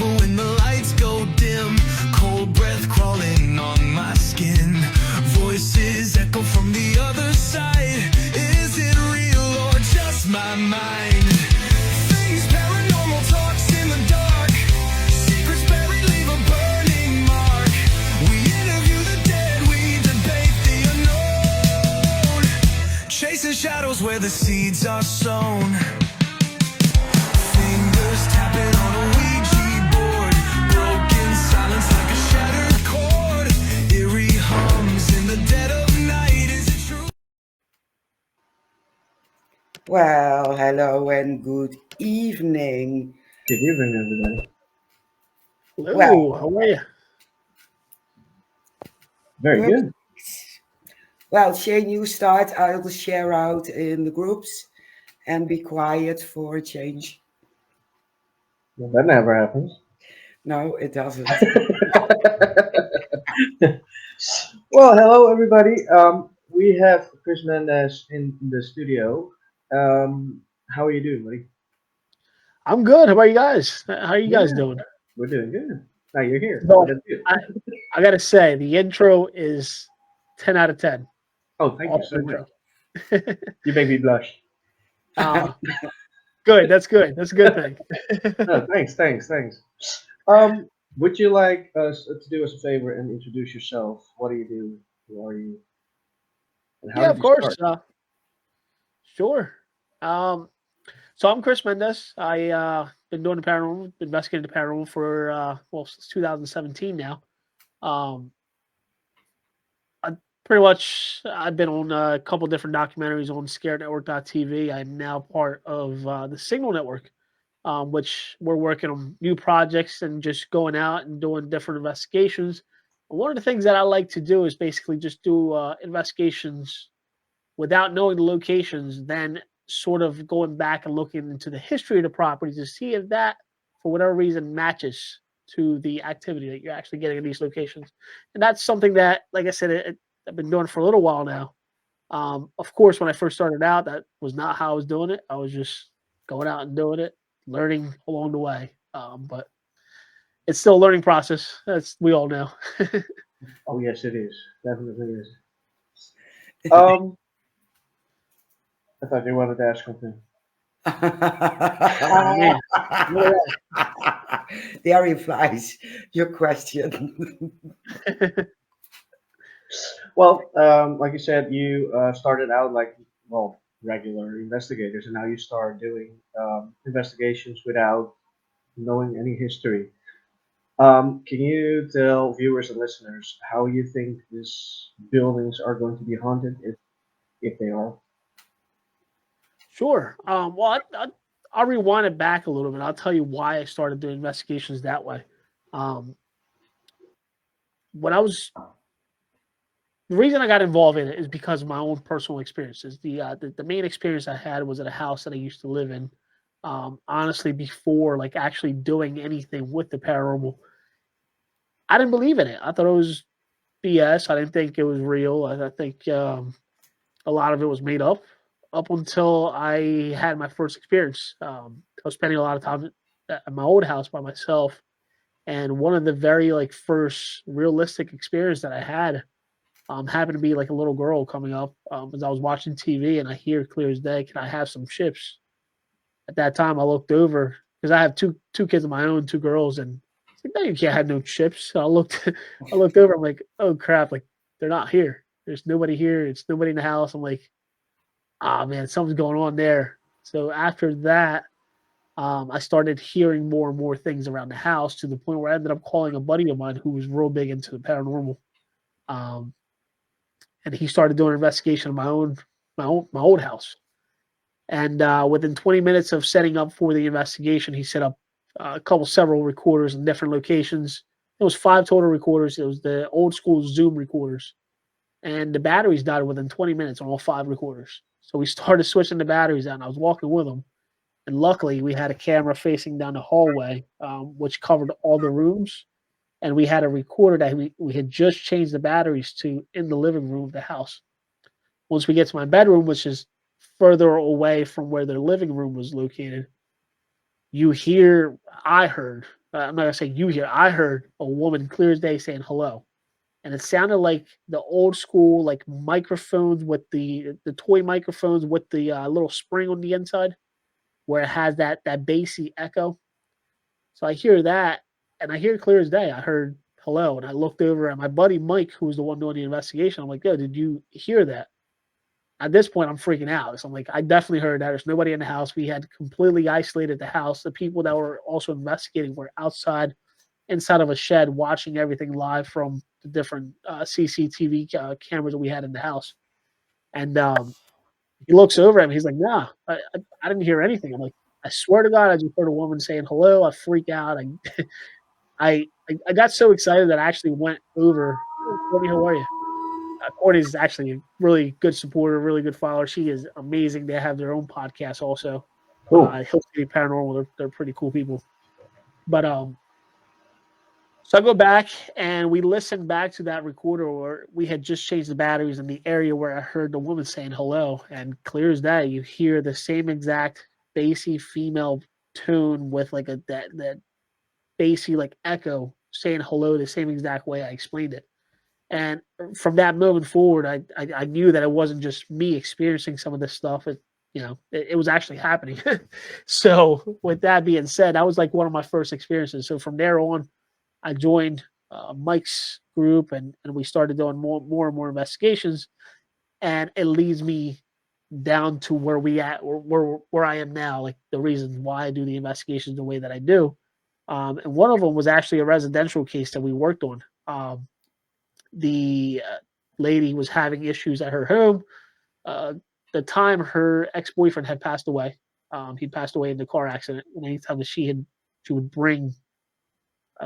whisper when the lights go dim. Cold breath crawling on my skin. Voices echo from the other side. Is it real or just my mind? Things paranormal talks in the dark. Secrets buried leave a burning mark. We interview the dead, we debate the unknown. Chasing shadows where the seeds are sown. Fingers tapping on a Ouija board. Broken silence like a shattered chord. Eerie hums in the dead of night. Is it true? Well, hello and good evening. Good evening, everybody. Hello, Well- how are you? Very good. Well, Shane, you start. I will share out in the groups and be quiet for a change. Well, that never happens. No, it doesn't. Well, hello, everybody. We have Chris Mendace in the studio. How are you doing, buddy? I'm good. How about you guys? How are you guys Yeah. doing? We're doing good. Now you're here. No, That's good. I gotta say, the intro is 10 out of 10. Oh, thank you so Awesome much. intro. You make me blush. Good. That's good. That's a good thing. No, thanks. Would you like us to do us a favor and introduce yourself? What do you do? Who are you? And how Yeah, did of you course. start? Sure. So I'm Chris Mendace. I been doing the paranormal, investigating the paranormal for since 2017 now. Pretty much, I've been on a couple different documentaries on ScareNetwork.tv. I'm now part of the Signal Network, which we're working on new projects and just going out and doing different investigations. One of the things that I like to do is basically just do investigations without knowing the locations, then sort of going back and looking into the history of the property to see if that, for whatever reason, matches to the activity that you're actually getting in these locations. And that's something that, like I said, I've been doing for a little while now. Of course, when I first started out, that was not how I was doing it. I was just going out and doing it, learning along the way. But it's still a learning process, as we all know. Oh yes, it is. Definitely is. I thought you wanted to ask something. Man. There implies your question. Well, like you said, you started out like regular investigators, and now you start doing investigations without knowing any history. Can you tell viewers and listeners how you think these buildings are going to be haunted, if they are? Sure. Well, I'll rewind it back a little bit. I'll tell you why I started doing investigations that way. When I was The reason I got involved in it is because of my own personal experiences. The main experience I had was at a house that I used to live in. Honestly, before like actually doing anything with the paranormal, I didn't believe in it. I thought it was BS. I didn't think it was real. I think a lot of it was made up until I had my first experience. I was spending a lot of time at my old house by myself, and one of the very like first realistic experience that I had happened to be like a little girl coming up as I was watching TV, and I hear clear as day, "Can I have some chips?" At that time, I looked over because I have two kids of my own, two girls, and I was like, "No, you can't have no chips." So I looked over. I'm like, "Oh crap! Like they're not here. There's nobody here. It's nobody in the house." I'm like, "Ah man, something's going on there." So after that, I started hearing more and more things around the house to the point where I ended up calling a buddy of mine who was real big into the paranormal. And he started doing an investigation of my old house. And within 20 minutes of setting up for the investigation, he set up several recorders in different locations. It was 5 total recorders. It was the old school Zoom recorders, and the batteries died within 20 minutes on all 5 recorders. So we started switching the batteries out, and I was walking with him. And luckily, we had a camera facing down the hallway, which covered all the rooms. And we had a recorder that we had just changed the batteries to in the living room of the house. Once we get to my bedroom, which is further away from where their living room was located, I heard I'm not gonna say you hear. I heard a woman clear as day saying hello, and it sounded like the old school like microphones with the toy microphones with the little spring on the inside, where it has that bassy echo. So I hear that, and I hear it clear as day. I heard hello, and I looked over at my buddy Mike, who was the one doing the investigation. I'm like, "Yo, did you hear that?" At this point, I'm freaking out. So I'm like, I definitely heard that. There's nobody in the house. We had completely isolated the house. The people that were also investigating were outside, inside of a shed, watching everything live from the different CCTV cameras that we had in the house. And he looks over at me. He's like, "Nah, I didn't hear anything." I'm like, "I swear to God, I just heard a woman saying hello." I freak out. I got so excited that I actually went over. "Hey, Courtney, how are you?" Courtney's actually a really good supporter, really good follower. She is amazing. They have their own podcast also. Cool. Hill City Paranormal. They're pretty cool people. But so I go back and we listened back to that recorder where we had just changed the batteries in the area where I heard the woman saying hello. And clear as day, you hear the same exact bassy female tone with like that bassy like echo saying hello the same exact way I explained it. And from that moment forward, I knew that it wasn't just me experiencing some of this stuff. It was actually happening. So with that being said, that was like one of my first experiences. So from there on, I joined Mike's group, and we started doing more and more investigations, and it leads me down to where I am now, like the reasons why I do the investigations the way that I do. And one of them was actually a residential case that we worked on. The lady was having issues at her home. Uh, the time her ex boyfriend had passed away, he passed away in the car accident. And anytime that she would bring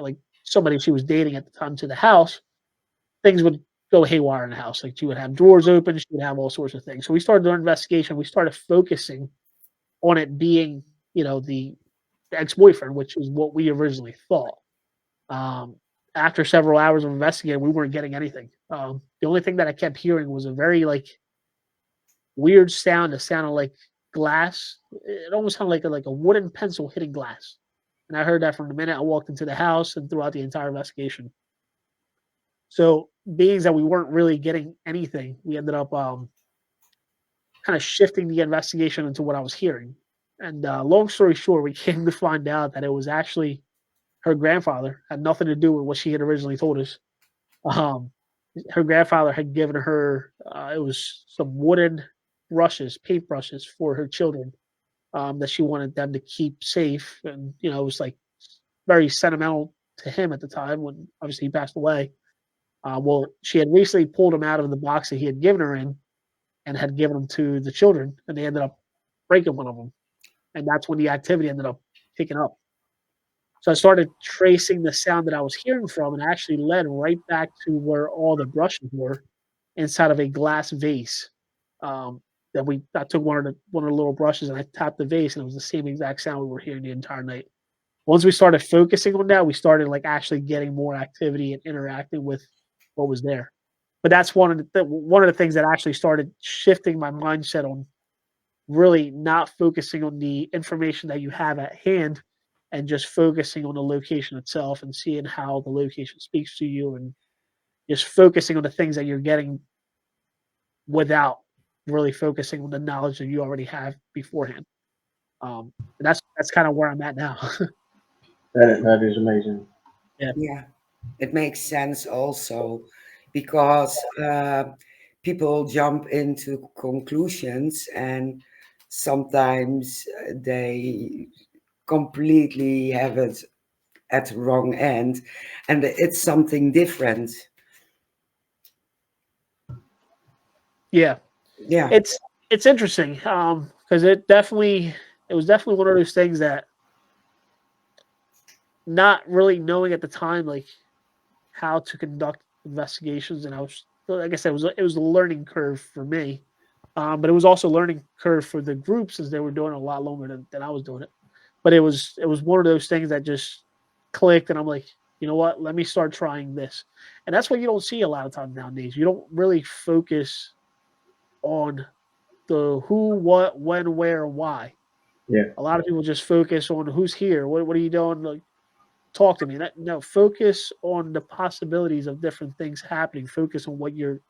like somebody she was dating at the time to the house, things would go haywire in the house. Like she would have drawers open, she would have all sorts of things. So we started doing investigation. We started focusing on it being, the ex boyfriend, which is what we originally thought. Um, After several hours of investigating, we weren't getting anything. The only thing that I kept hearing was a very like weird sound. It sounded like glass. It almost sounded like a wooden pencil hitting glass. And I heard that from the minute I walked into the house and throughout the entire investigation. So, being that we weren't really getting anything, we ended up kind of shifting the investigation into what I was hearing. And long story short, we came to find out that it was actually her grandfather, had nothing to do with what she had originally told us. Um, Her grandfather had given her it was some wooden brushes, paintbrushes for her children, that she wanted them to keep safe, and it was like very sentimental to him at the time when obviously he passed away. Well, she had recently pulled them out of the box that he had given her in, and had given them to the children, and they ended up breaking one of them, and that's when the activity ended up picking up. So I started tracing the sound that I was hearing from, and actually led right back to where all the brushes were inside of a glass vase. Um, I took one of the little brushes and I tapped the vase, and it was the same exact sound we were hearing the entire night. Once we started focusing on that, we started like actually getting more activity and interacting with what was there. But that's one of the things that actually started shifting my mindset on really not focusing on the information that you have at hand, and just focusing on the location itself and seeing how the location speaks to you, and just focusing on the things that you're getting without really focusing on the knowledge that you already have beforehand. And that's kind of where I'm at now. That is amazing. Yeah. Yeah, it makes sense also because people jump into conclusions and sometimes they completely have it at the wrong end and it's something different. Yeah. Yeah, It's interesting. Because it was definitely one of those things that, not really knowing at the time like how to conduct investigations, and I was, like I said, it was a learning curve for me. But it was also a learning curve for the group, since they were doing it a lot longer than I was doing it. But it was one of those things that just clicked, and I'm like, you know what? Let me start trying this. And that's what you don't see a lot of times nowadays. You don't really focus on the who, what, when, where, why. Yeah. A lot of people just focus on who's here. What are you doing? Like, talk to me. No, focus on the possibilities of different things happening. Focus on what you're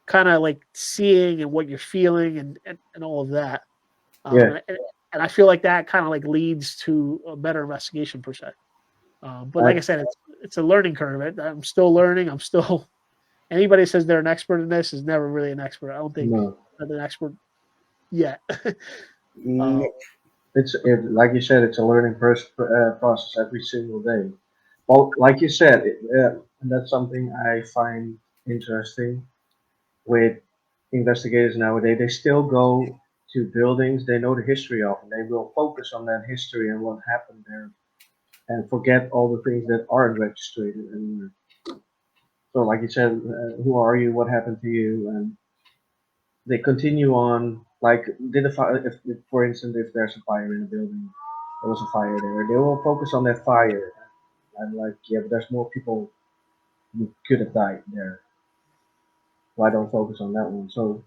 kind of like seeing and what you're feeling and all of that. Yeah. And I feel like that kind of like leads to a better investigation per se. But like I said, it's a learning curve. I'm still learning. I'm still anybody says they're an expert in this is never really an expert. I don't think No. I'm an expert yet. Mm, Like you said, it's a learning process every single day. Well, like you said, and that's something I find interesting with investigators nowadays. They still go to buildings they know the history of, and they will focus on that history and what happened there, and forget all the things that aren't registered. And so, like you said, who are you? What happened to you? And they continue on. Like, did a fire? If, for instance, if there's a fire in a building, there was a fire there. They will focus on that fire. And like, yeah, but there's more people who could have died there. Why don't focus on that one? So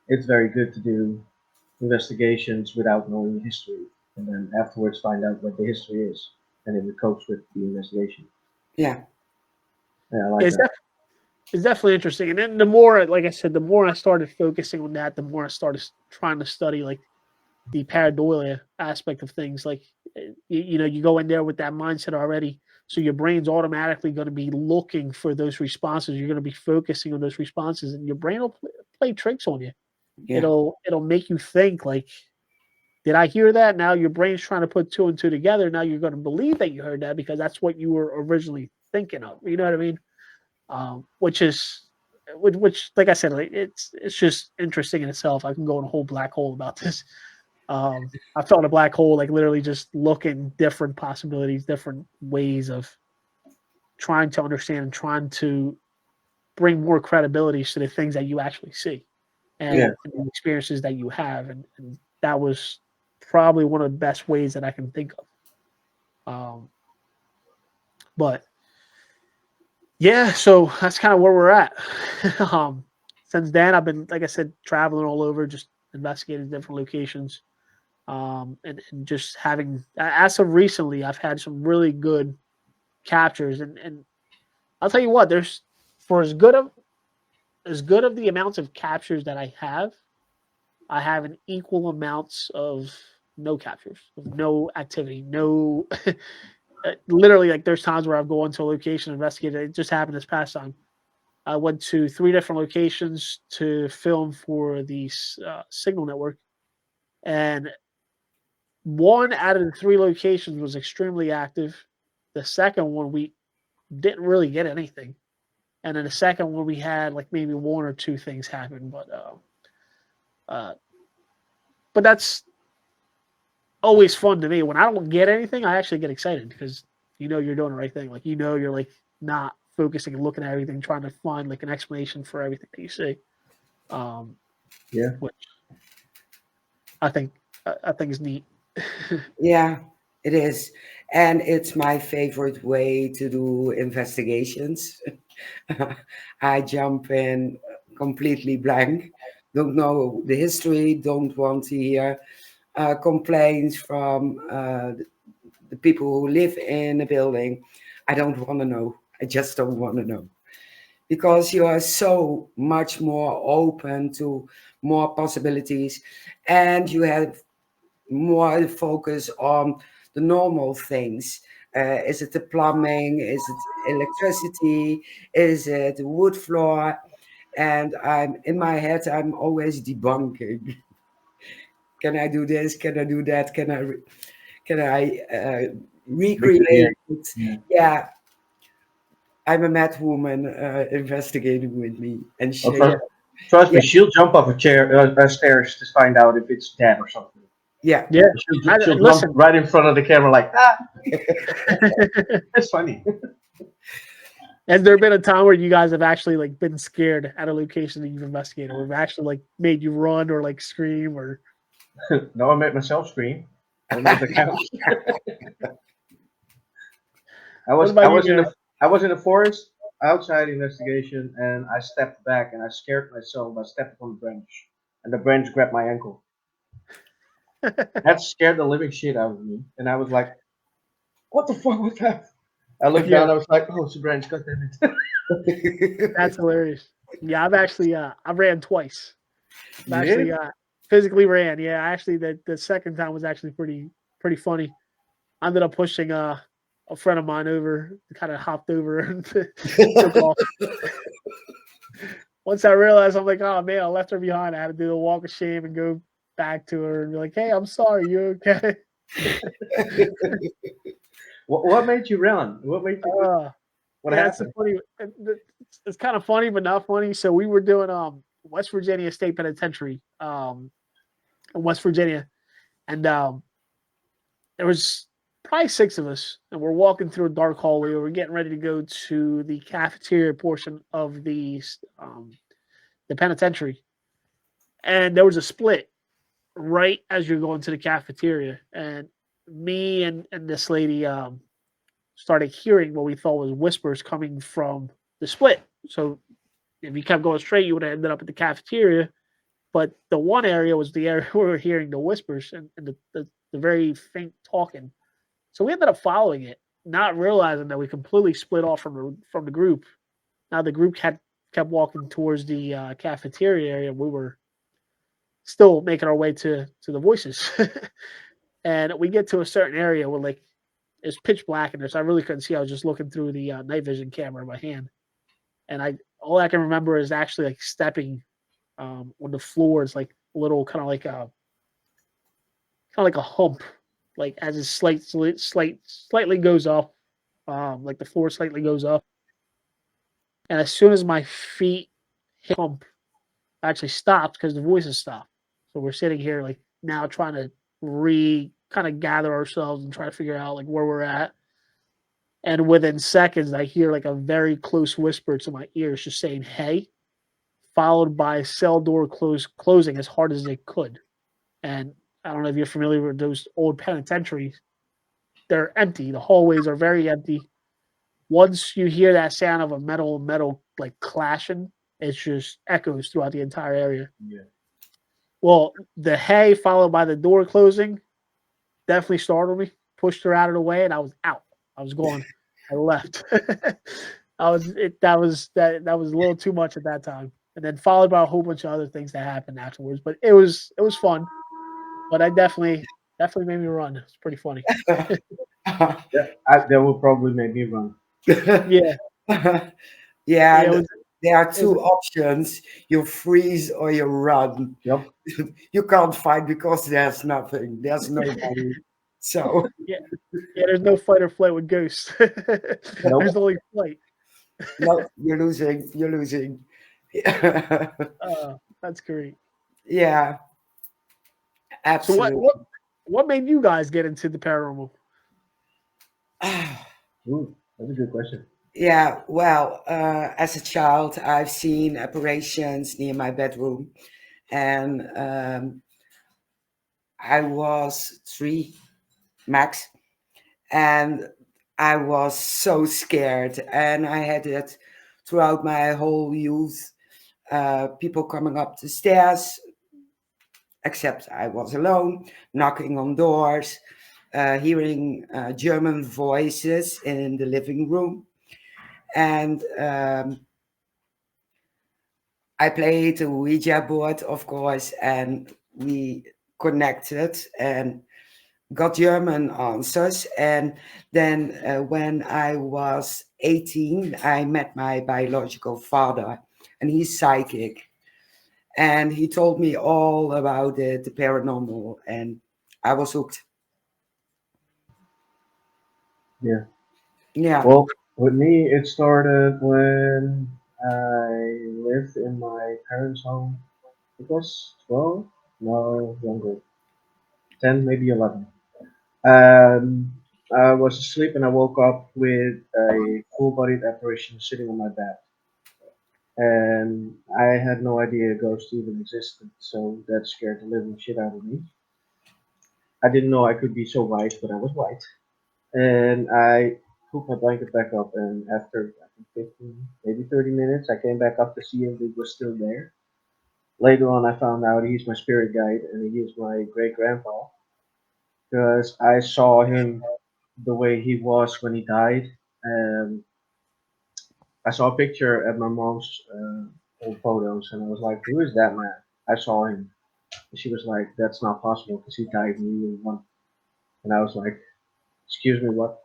it's very good to do investigations without knowing the history, and then afterwards find out what the history is, and then it copes with the investigation. yeah, Yeah, I like that. It's definitely interesting. And then the more, like I said, the more I started focusing on that, the more I started trying to study like the pareidolia aspect of things. Like, you go in there with that mindset already. So your brain's automatically going to be looking for those responses. You're going to be focusing on those responses, and your brain will play tricks on you. yeah, It'll make you think like, did I hear that? Now your brain's trying to put two and two together. Now you're going to believe that you heard that because that's what you were originally thinking of. You know what I mean? Which, like I said, like, it's just interesting in itself. I can go in a whole black hole about this. I felt a black hole, like literally just looking different possibilities, different ways of trying to understand and trying to bring more credibility to the things that you actually see Yeah, and the experiences that you have. And that was probably one of the best ways that I can think of. But yeah, so that's kind of where we're at. Since then, I've been, like I said, traveling all over, just investigating different locations, and just having. As of recently, I've had some really good captures, and I'll tell you what, there's for as good of the amounts of captures that I have an equal amounts of no captures, of no activity, no. Literally, like there's times where I've gone to a location, investigated. It just happened this past time. I went to 3 different locations to film for the Signal Network, and 1 out of the 3 locations was extremely active. The second one we didn't really get anything, and then the second one we had like maybe 1 or 2 things happen, uh, but that's always fun to me. When I don't get anything, I actually get excited because you're doing the right thing. Like you're like not focusing and looking at everything, trying to find like an explanation for everything that you see. yeah, Which I think is neat. yeah, it is. And it's my favorite way to do investigations. I jump in completely blank, don't know the history, don't want to hear complaints from the people who live in a building. I don't want to know. I just don't want to know. Because you are so much more open to more possibilities and you have more focus on the normal things. Is it the plumbing? Is it electricity? Is it the wood floor? And I'm in my head, I'm always debunking. Can I do this? Can I do that? Can I recreate yeah, it? yeah. Yeah, I'm a mad woman investigating with me and Well, Shay. trust Yeah, me, she'll jump off a chair, stairs to find out if it's dead or something. yeah, Yeah, She'll jump listen. right in front of the camera like, ah, it's funny. Has there been a time where you guys have actually like been scared at a location that you've investigated, or have actually like made you run or like scream or? No, I made myself scream. I don't know if that counts. I What was I about you, was in man? a I was in a forest outside investigation, and I stepped back and I scared myself by stepping on the branch, and the branch grabbed my ankle. That scared the living shit out of me, and I was like, what the fuck was that? I looked Yeah, down. I was like, oh, it's a branch. God damn it. that's hilarious. Yeah, I've actually I ran twice. I've You actually did? physically ran. Yeah, actually the second time was actually pretty funny. I ended up pushing a friend of mine over, kind of hopped over and took off. Once I realized, I'm like, oh man, I left her behind. I had to do the walk of shame and go back to her and be like, hey, I'm sorry, you okay? What made you run? What made you? Uh, What yeah, it's a happened? funny. It's kind of funny, but not funny. So we were doing West Virginia State Penitentiary in West Virginia, and there was probably six of us, and we're walking through a dark hallway. We were getting ready to go to the cafeteria portion of the penitentiary, and there was a split right as you're going to the cafeteria, and me and this lady started hearing what we thought was whispers coming from the split. So if you kept going straight, you would have ended up at the cafeteria. But the one area was the area where we were hearing the whispers and the very faint talking. So we ended up following it, not realizing that we completely split off from the group. Now the group had kept walking towards the cafeteria area. We were still making our way to the voices, and we get to a certain area where like it's pitch black in there, so I really couldn't see. I was just looking through the night vision camera in my hand, and I all I can remember is actually like stepping on the floor. It's like a little kind of like a hump, like as it slightly goes up, like the floor slightly goes up, and as soon as my feet hit the hump, I actually stopped because the voices stopped. So we're sitting here like now trying to kind of gather ourselves and try to figure out like where we're at. And within seconds, I hear like a very close whisper to my ears, just saying "Hey," followed by a cell door closing as hard as it could. And I don't know if you're familiar with those old penitentiaries; they're empty. The hallways are very empty. Once you hear that sound of a metal like clashing, it just echoes throughout the entire area. Yeah. Well, the "Hey" followed by the door closing definitely startled me. Pushed her out of the way, and I was out. I was gone. I left. I was it. That was a little too much at that time. And then followed by a whole bunch of other things that happened afterwards. But it was fun. But I definitely made me run. It's pretty funny. That will probably make me run. Yeah, Yeah, yeah. It was there are it was two options: you freeze or you run. Yep. You can't fight because there's nothing, there's nobody. So, yeah yeah. There's no fight or flight with ghosts. Nope. There's only flight. no, you're losing, you're losing. That's great. Yeah, So what absolutely. what what made you guys get into the paranormal? Ooh, that's a good question. Yeah, well, as a child, I've seen apparitions near my bedroom, and I was three max, and I was so scared, and I had it throughout my whole youth. People coming up the stairs, except I was alone, knocking on doors, hearing German voices in the living room, and I played the Ouija board, of course, and we connected and got German answers. And then when I was 18, I met my biological father, and he's psychic. And he told me all about the paranormal, and I was hooked. Yeah. Yeah. Well, with me, it started when I lived in my parents' home. It was 12? No, younger. 10, maybe 11. Um, I was asleep and I woke up with a full-bodied apparition sitting on my bed. And I had no idea a ghost even existed, so that scared the living shit out of me. I didn't know I could be so white, but I was white. And I put my blanket back up, and after I think 15, maybe 30 minutes, I came back up to see if it was still there. Later on, I found out he's my spirit guide and he is my great grandpa because I saw him the way he was when he died. Um, I saw a picture at my mom's old photos, and I was like, "Who is that man?" I saw him, and she was like, "That's not possible because he died when you were one." And I was like, "Excuse me, what?"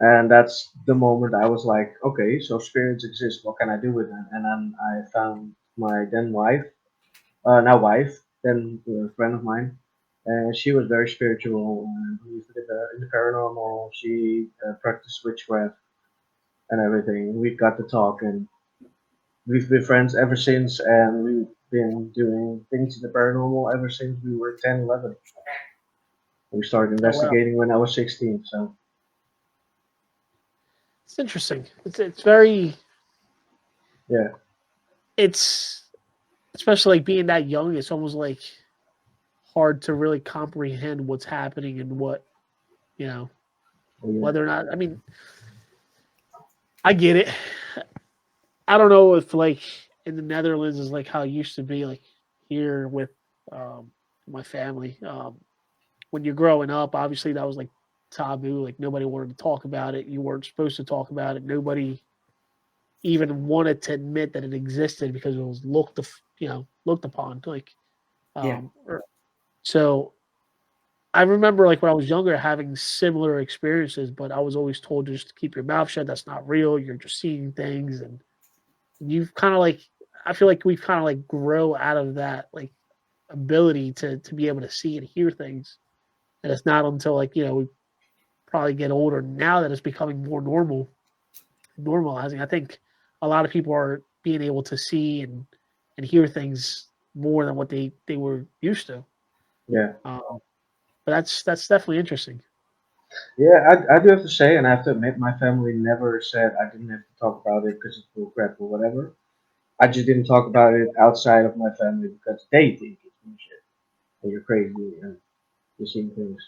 And that's the moment I was like, "Okay, so spirits exist. What can I do with them?" And then I found my then wife, now wife, then a friend of mine, and she was very spiritual and believed in the paranormal. She practiced witchcraft and everything. We got to talk, and we've been friends ever since, and we've been doing things in the paranormal ever since we were 10, 11. We started Oh wow, investigating when I was 16, so it's interesting. It's very yeah. it's especially like being that young. It's almost like hard to really comprehend what's happening and what you know Oh, yeah. whether or not. I mean, I get it. I don't know if like in the Netherlands is like how it used to be like here with um, my family. When you're growing up, obviously that was like taboo. Like nobody wanted to talk about it. You weren't supposed to talk about it. Nobody even wanted to admit that it existed because it was looked upon. Like Yeah. or, so I remember like when I was younger having similar experiences, but I was always told just to keep your mouth shut. That's not real. You're just seeing things, and you've kind of like I feel like we've kind of like grow out of that like ability to be able to see and hear things, and it's not until like we probably get older now that it's becoming more normalizing. I think a lot of people are being able to see and hear things more than what they were used to. Yeah. Um, but that's definitely interesting. Yeah, I do have to say, and I have to admit, my family never said I didn't have to talk about it because it's bullcrap or whatever. I just didn't talk about it outside of my family because they think it's bullshit and you're crazy and you're seeing things.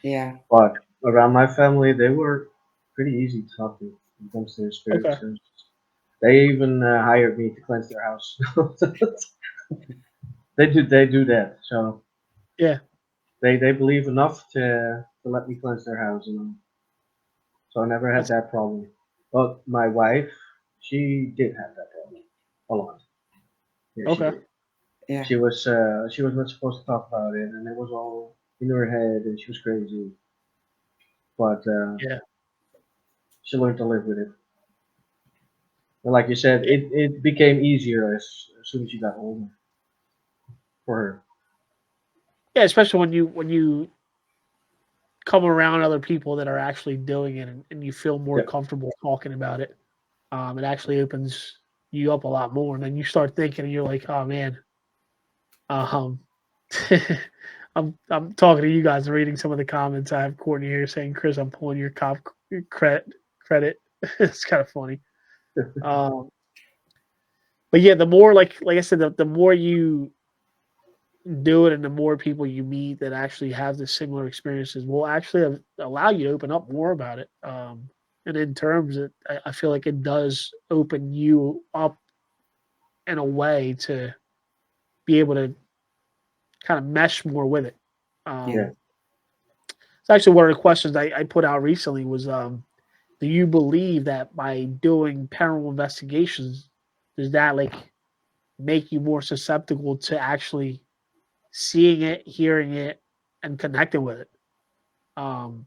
Yeah. But around my family, they were pretty easy to talk to when it comes to Okay. spirits. And they even hired me to cleanse their house. They do that. So Yeah. they believe enough to let me cleanse their house. So I never had That's that problem. But my wife, she did have that problem a lot. Yeah, she okay. did. Yeah. She was not supposed to talk about it, and it was all in her head, and she was crazy. But Yeah. she learned to live with it. And like you said, Yeah. it became easier as soon as she got older for her. Yeah. Especially when you come around other people that are actually doing it and you feel more Yep. comfortable talking about it. It actually opens you up a lot more, and then you start thinking, and you're like, oh man, um, I'm talking to you guys, reading some of the comments. I have Courtney here saying, "Chris, I'm pulling your cop credit." It's kind of funny. Um, but yeah, the more like I said, the more you do it, and the more people you meet that actually have the similar experiences, will actually allow you to open up more about it. And in terms, I feel like it does open you up in a way to be able to kind of mesh more with it. Yeah. Yeah. It's actually one of the questions I put out recently was, do you believe that by doing paranormal investigations, does that like make you more susceptible to actually seeing it, hearing it, and connecting with it? Um,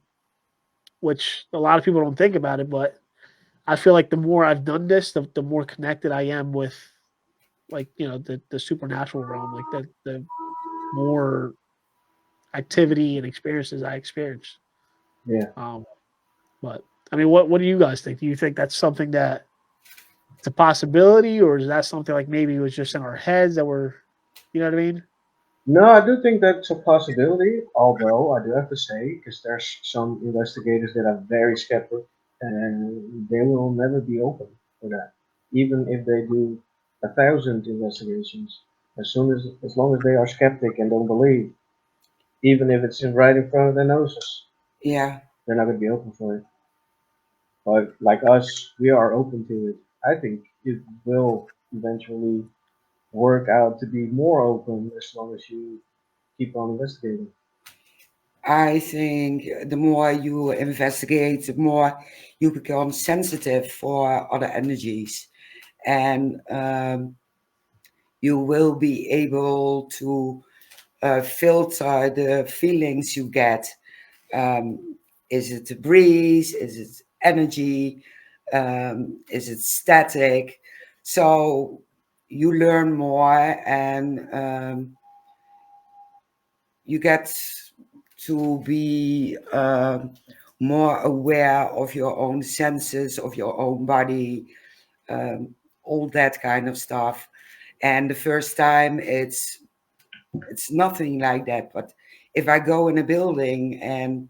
which a lot of people don't think about it, but I feel like the more I've done this, the more connected I am with like the supernatural realm, like the more activity and experiences I experience. Yeah. Um, but I mean, what do you guys think? Do you think that's something that it's a possibility, or is that something like maybe it was just in our heads that we're, you know what I mean? No, I do think that's a possibility. Although I do have to say, because there's some investigators that are very skeptical, and they will never be open for that, even if they do 1,000 investigations. As long as they are skeptic and don't believe, even if it's right in front of their noses, Yeah. they're not going to be open for it. But like us, we are open to it. I think it will eventually work out to be more open as long as you keep on investigating. I think the more you investigate, the more you become sensitive for other energies, and you will be able to filter the feelings you get. Um, is it a breeze? Is it energy? Is it static? So you learn more, and you get to be more aware of your own senses, of your own body, um, all that kind of stuff. And the first time, it's nothing like that. But if I go in a building and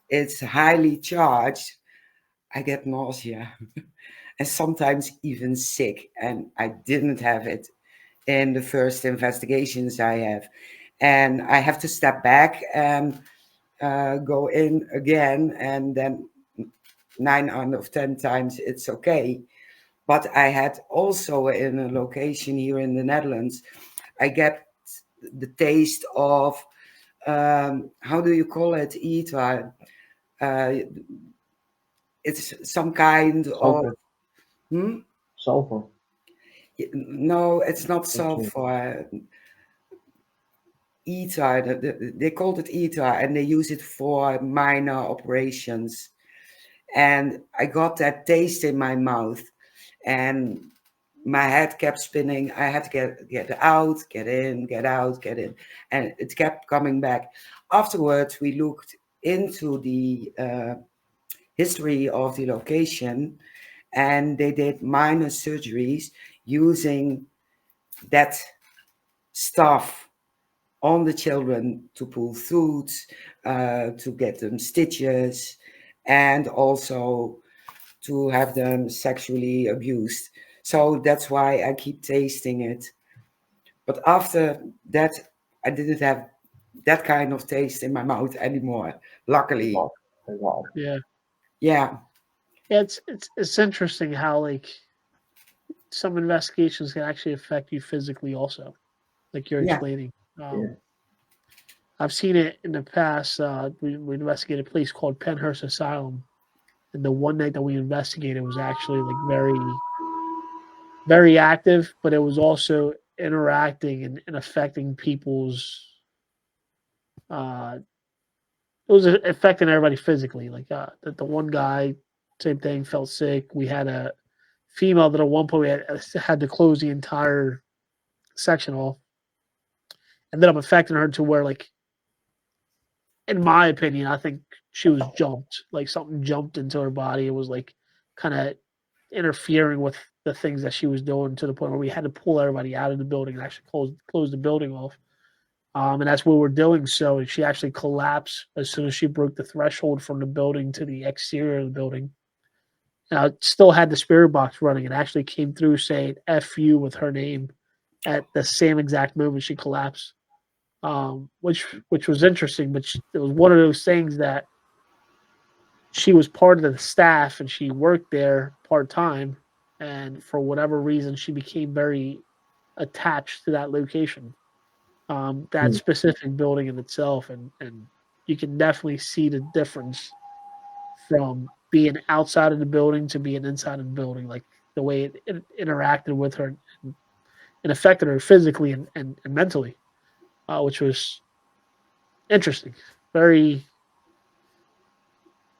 it's highly charged, I get nausea and sometimes even sick. And I didn't have it in the first investigations I have. And I have to step back and go in again, and then 9 out of 10 times it's okay. But I had also in a location here in the Netherlands, I get the taste of how do you call it? Ether. Uh, it's some kind of Sulfur. hmm? Sulfur. No, it's not Not sulfur. sulfur. Ether. They called it ether, and they use it for minor operations. And I got that taste in my mouth, and my head kept spinning. I had to get out, get in, get out, get in, and it kept coming back. Afterwards, we looked into the history of the location, and they did minor surgeries using that stuff on the children to pull foods, to get them stitches, and also to have them sexually abused. So that's why I keep tasting it. But after that, I didn't have that kind of taste in my mouth anymore, luckily. Wow. Wow. Yeah. Yeah, Yeah, it's interesting how like some investigations can actually affect you physically also, like you're yeah, explaining. Yeah. I've seen it in the past. We investigated a place called Penhurst Asylum, and the one night that we investigated was actually like very active, but it was also interacting and affecting people's. Uh, it was affecting everybody physically. Like the one guy, same thing, felt sick. We had a female that at one point we had to close the entire section off. Ended up affecting her to where, like, in my opinion, I think she was jumped. Like something jumped into her body. It was like kind of interfering with the things that she was doing to the point where we had to pull everybody out of the building and actually close the building off. And that's what we're doing. So she actually collapsed as soon as she broke the threshold from the building to the exterior of the building. It still had the spirit box running. It actually came through saying "F you" with her name at the same exact moment she collapsed, which was interesting. But it was one of those things that she was part of the staff and she worked there part time, and for whatever reason, she became very attached to that location, that Hmm. specific building in itself, and you can definitely see the difference from being outside of the building to being inside of the building, like the way it interacted with her and affected her physically and mentally, which was interesting. Very,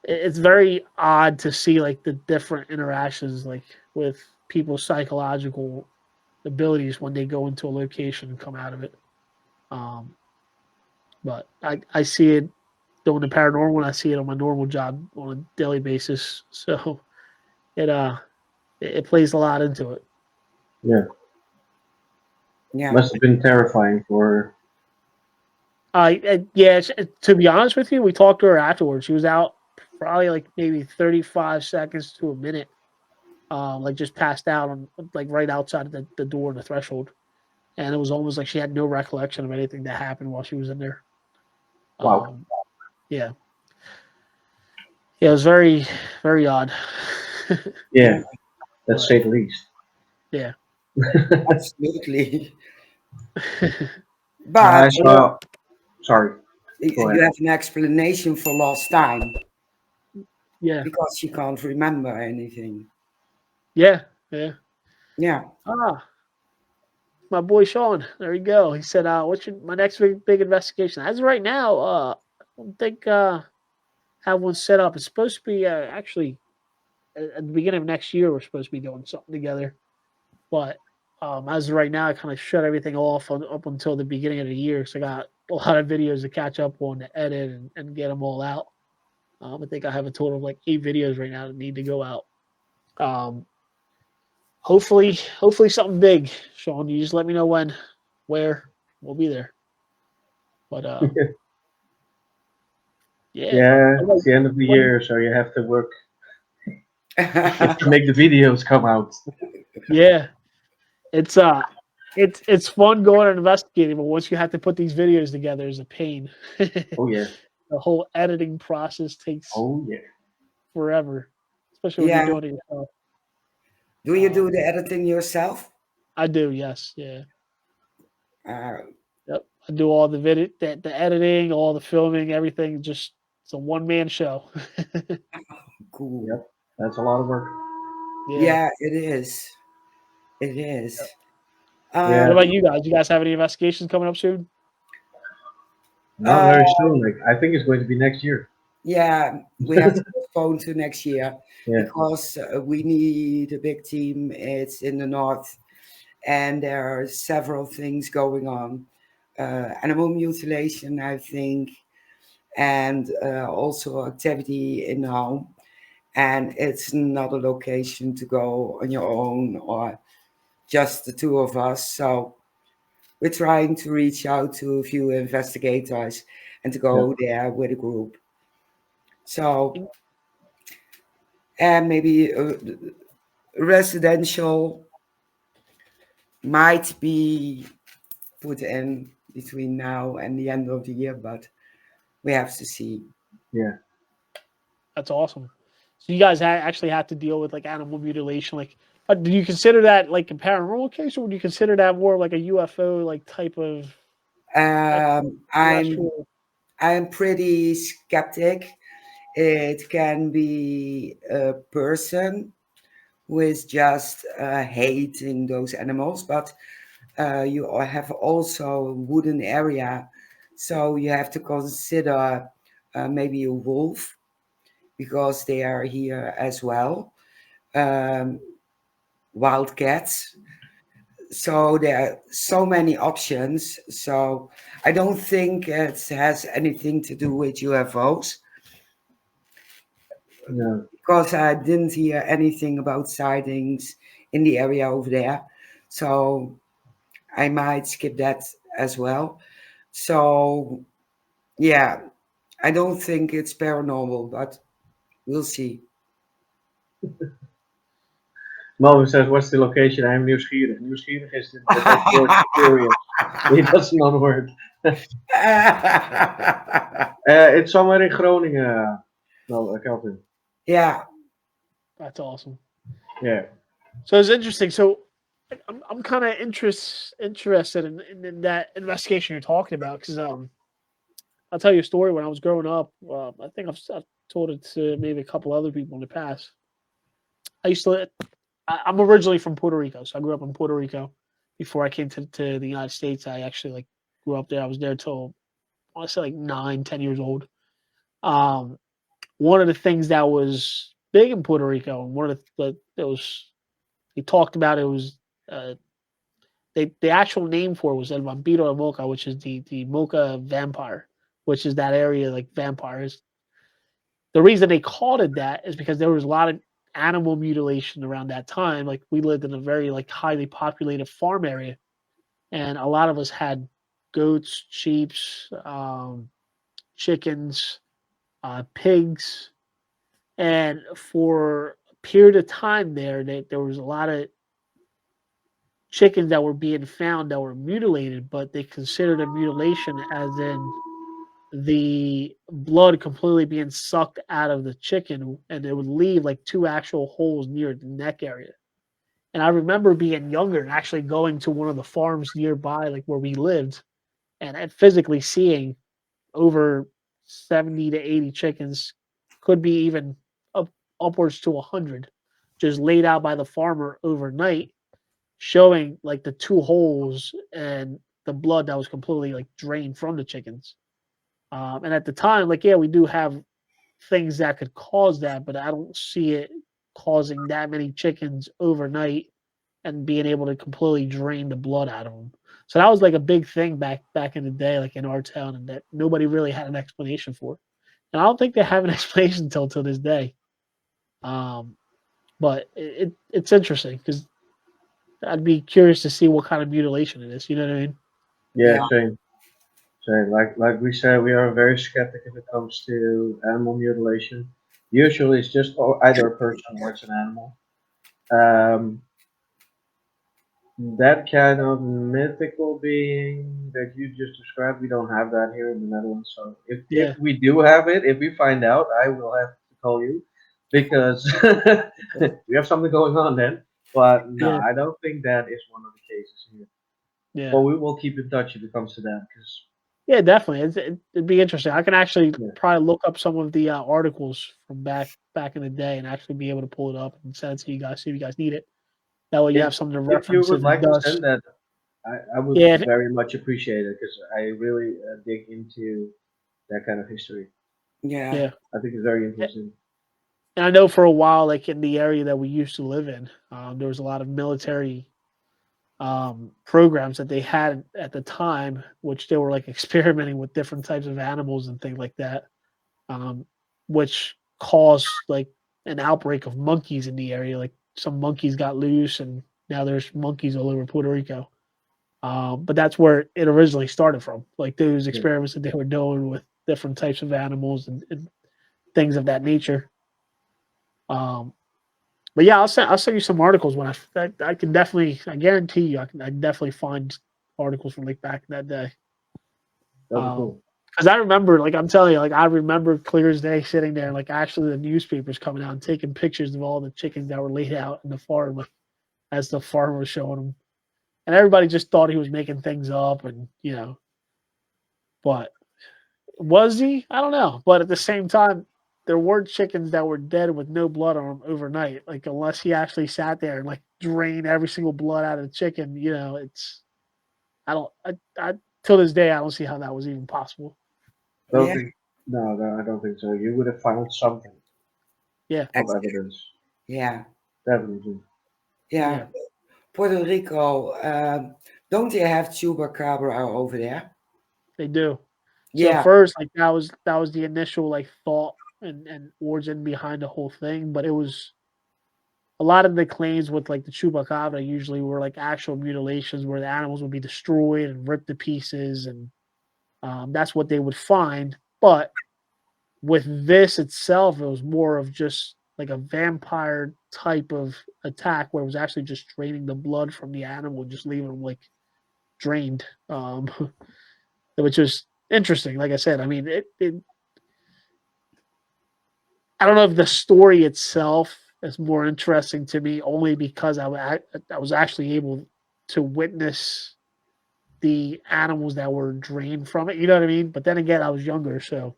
it's very odd to see like the different interactions like with people's psychological abilities when they go into a location and come out of it. Um, but I see it doing the paranormal and I see it on my normal job on a daily basis. So it it plays a lot into it. Yeah. yeah. Must have been terrifying for her. Yeah. To be honest with you, we talked to her afterwards. She was out probably like maybe 35 seconds to a minute, like just passed out on like right outside of the door, the threshold, and it was almost like she had no recollection of anything that happened while she was in there. Wow. Um, yeah, yeah, it was very odd. Yeah. Let's But say the least. yeah, Absolutely. I But saw. Sorry. Go You ahead. have an explanation for lost time Yeah. because you can't remember anything. Yeah. Yeah. Yeah. Ah, my boy Sean. There you go. He said, what's my next big investigation? As of right now, I don't think have one set up. It's supposed to be actually at the beginning of next year. We're supposed to be doing something together, but as of right now, I kind of shut everything off up until the beginning of the year. So I got a lot of videos to catch up on, to edit and get them all out. I think I have a total of like 8 videos right now that need to go out. Um, hopefully something big. Sean, you just let me know when, where, we'll be there. But yeah. Yeah, What it's the end of the what year, so you have to work. You have to make the videos come out. yeah. It's it's fun going and investigating, but once you have to put these videos together is a pain. The Oh yeah. whole editing process takes Oh yeah. forever, especially when you're Yeah. doing it yourself. Do you do Um, the editing yourself? I do, yes, yeah. Uh, Yep. I do all the the editing, all the filming, everything. Just it's a one man show. cool. Yep. That's a lot of work. Yeah. Yeah, it is. It is. Yep. What Yeah. Um, about you guys? You guys have any investigations coming up soon? Not uh, very soon. Like I think it's going to be next year. yeah, we have to postpone to next year Yeah. because we need a big team. It's in the north, and there are several things going on. Animal mutilation, I think, and also activity in the home. And it's not a location to go on your own or just the two of us. So we're trying to reach out to a few investigators and to Yeah. go there with a group. So, and maybe residential might be put in between now and the end of the year, but we have to see. Yeah. That's awesome. So you guys actually have to deal with like animal mutilation. Like, do you consider that like a paranormal case, or would you consider that more like a UFO like type of Um, I'm extraterrestrial? I'm pretty skeptic. It can be a person who is just hating those animals, but you have also a wooden area, so you have to consider maybe a wolf because they are here as well. Um, Wild cats. So there are so many options. So I don't think it has anything to do with UFOs No. because I didn't hear anything about sightings in the area over there. So I might skip that as well. So yeah, I don't think it's paranormal, but we'll see. Melvin says, "What's the location?" I'm nieuwsgierig. Nieuwsgierig is the Dutch word for curious. That's another word. It's somewhere in Groningen. No, Kelvin. Yeah. That's awesome. Yeah. So it's interesting. So I'm kind of interested in that investigation you're talking about because I'll tell you a story. When I was growing up, I think I've told it to maybe a couple other people in the past. I used to. I'm originally from Puerto Rico, so I grew up in Puerto Rico. Before I came to the United States, I actually like grew up there. I was there till I want to say like 9, 10 years old. Um, one of the things that was big in Puerto Rico, and one of the that was he talked about it was uh, the actual name for it was El Vampiro de Mocha, which is the Mocha vampire, which is that area like vampires. The reason they called it that is because there was a lot of animal mutilation around that time. Like we lived in a very like highly populated farm area, and a lot of us had goats, sheep's, chickens, pigs, and for a period of time there was a lot of chickens that were being found that were mutilated, but they considered a mutilation as in the blood completely being sucked out of the chicken and it would leave like two actual holes near the neck area. And I remember being younger and actually going to one of the farms nearby, like where we lived, and physically seeing over 70 to 80 chickens, could be even upwards to 100, just laid out by the farmer overnight, showing like the two holes and the blood that was completely like drained from the chickens. And at the time, like, yeah, we do have things that could cause that, but I don't see it causing that many chickens overnight and being able to completely drain the blood out of them. So that was like a big thing back in the day, like in our town, and that nobody really had an explanation for. And I don't think they have an explanation until to this day. But it's interesting because I'd be curious to see what kind of mutilation it is. You know what I mean? Yeah, Yeah. same. Same. Like we said, we are very skeptic if it comes to animal mutilation. Usually, it's just either a person or it's an animal. Um, that kind of mythical being that you just described, we don't have that here in the Netherlands. So if Yeah, we do have it, if we find out, I will have to call you because we have something going on then. But no, yeah, I don't think that is one of the cases here. yeah. But we will keep in touch if it comes to that because Yeah, definitely. It'd be interesting. I can actually yeah, probably look up some of the articles from back in the day and actually be able to pull it up and send it to you guys. See if you guys need it. That way, you if have something to if you reference would if it like to does. send that, I would Yeah, very much appreciate it because I really dig into that kind of history. Yeah. yeah. I think it's very interesting. And I know for a while, like in the area that we used to live in, there was a lot of military programs that they had at the time, which they were like experimenting with different types of animals and things like that, um, which caused like an outbreak of monkeys in the area. Like some monkeys got loose, and now there's monkeys all over Puerto Rico. But that's where it originally started from, like those Yeah. experiments that they were doing with different types of animals and things of that nature. Um, but yeah, I'll send you some articles when I can definitely, I guarantee you I can definitely find articles from like back in that day. That'd be cool. Because I remember, like I'm telling you, like I remember clear as day sitting there, like actually the newspapers coming out and taking pictures of all the chickens that were laid out in the farm, like, as the farmer was showing them, and everybody just thought he was making things up, and but was he? I don't know. But at the same time, there were chickens that were dead with no blood on them overnight. Like unless he actually sat there and like drained every single blood out of the chicken, it's I don't I till this day I don't see how that was even possible. Don't Yeah. think. No, no, I don't think so. You would have found something Yeah, of Ex- evidence. yeah. Definitely. Yeah. yeah, Puerto Rico, don't they have chupacabra over there? they do. So Yeah. first, like that was the initial like thought and origin behind the whole thing, but it was a lot of the claims with like the chupacabra usually were like actual mutilations where the animals would be destroyed and ripped to pieces, and that's what they would find. But with this itself, it was more of just like a vampire type of attack where it was actually just draining the blood from the animal and just leaving them like drained, which was interesting. Like I said, I mean, I don't know if the story itself is more interesting to me only because I was actually able to witness the animals that were drained from it. You know what I mean? But then again, I was younger, so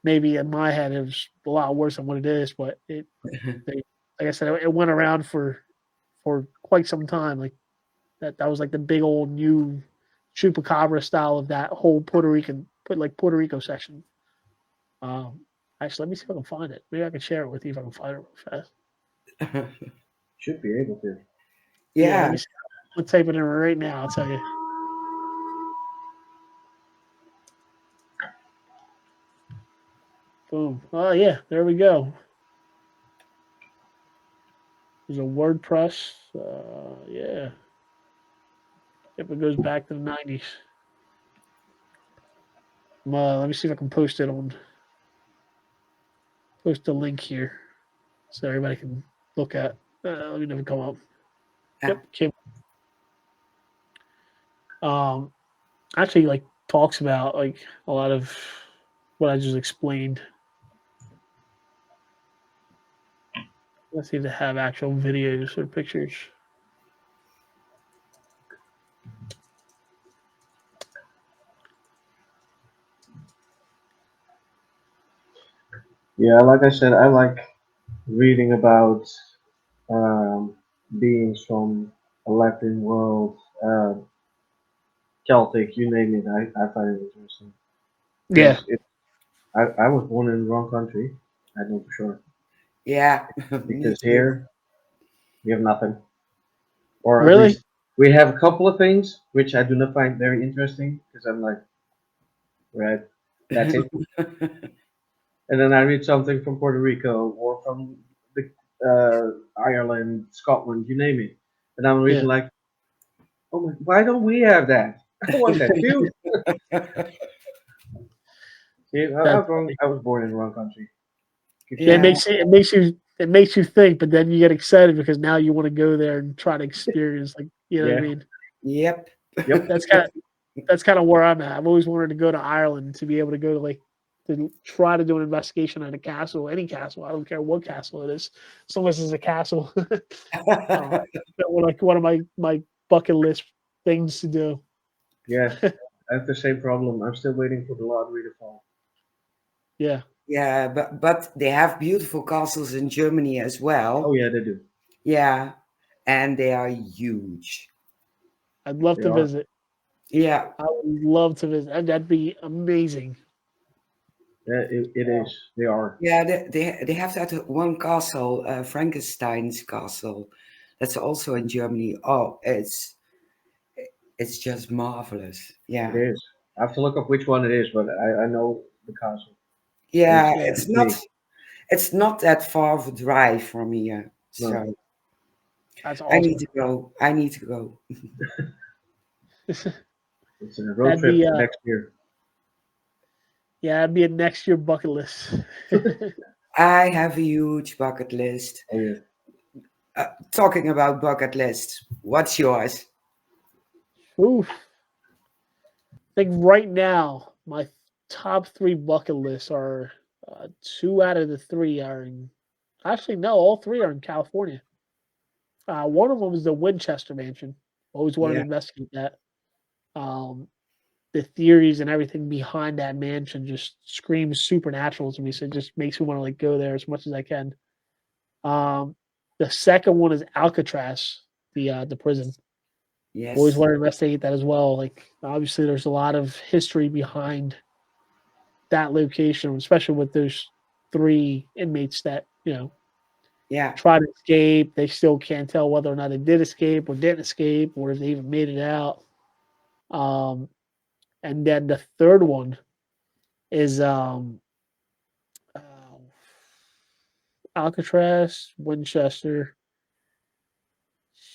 maybe in my head it was a lot worse than what it is. But they, like I said, it went around for quite some time. Like that was like the big old new chupacabra style of that whole Puerto Rico section. Um, Actually, let me see if I can find it. Maybe I can share it with you if I can find it real fast. Should be able to. Yeah, let Yeah. me see. I'm typing it in right now. I'll tell you. Boom. Oh yeah, there we go. There's a WordPress. Yeah, if it goes back to the '90s. Let me see if I can post a link here so everybody can look at. Let me know if it come up. Yeah. Yep. Came. Um, Actually, like talks about like a lot of what I just explained. Let's see if they have actual videos or pictures. Yeah, like I said, I like reading about um, beings from a Latin world, Celtic, you name it. I find it interesting Yeah, because I was born in the wrong country. I know for sure Yeah, me because too. here we have nothing, or at really? least we have a couple of things which I do not find very interesting because I'm like, right, that's it. And then I read something from Puerto Rico or from the Ireland, Scotland, you name it, and I'm reading Yeah. like, oh my, why don't we have that? I want that too. See, That's I was born in the wrong country. Keep yeah, saying Yeah, it makes you think, but then you get excited because now you want to go there and try to experience, like, you know what I yeah, mean? yep. yep, That's kind of that's kind of where I'm at. I've always wanted to go to Ireland to be able to go to, like, to try to do an investigation at a castle, any castle. I don't care what castle it is, as long as it's a castle. Like one of my bucket list things to do. yeah. I have the same problem. I'm still waiting for the lottery to fall. Yeah, Yeah, but they have beautiful castles in Germany as Oh well. yeah, they do. Yeah, and they are huge. I'd love They to are. visit. Yeah, I would love to visit. That'd be amazing. Yeah, it is. They are. yeah, they have that one castle, Frankenstein's castle, that's also in Germany. Oh, it's just marvelous. It Yeah, is. I have to look up which one it is, but I know the castle. And yeah, Yeah, it's big. it's not that far of a drive from here, No, so that's I need awesome. to go. I need to go. it's a road That'd trip be for next year. yeah, that'd be a next year bucket list. I have a huge bucket list. Oh yeah. Talking about bucket lists, what's yours? Oof. I think right now my top three bucket lists are two out of the three are in. Actually, no, all three are in California. One of them is the Winchester Mansion. Always wanted to Yeah, investigate that. Um, the theories and everything behind that mansion just screams supernatural to me. So it just makes me want to, like, go there as much as I can. Um, the second one is Alcatraz, the prison. Always yes, want to investigate that as well. Like, obviously, there's a lot of history behind that location, especially with those three inmates that, yeah, try to escape. They still can't tell whether or not they did escape or didn't escape or if they even made it out. Um, and then the third one is uh, Alcatraz, Winchester.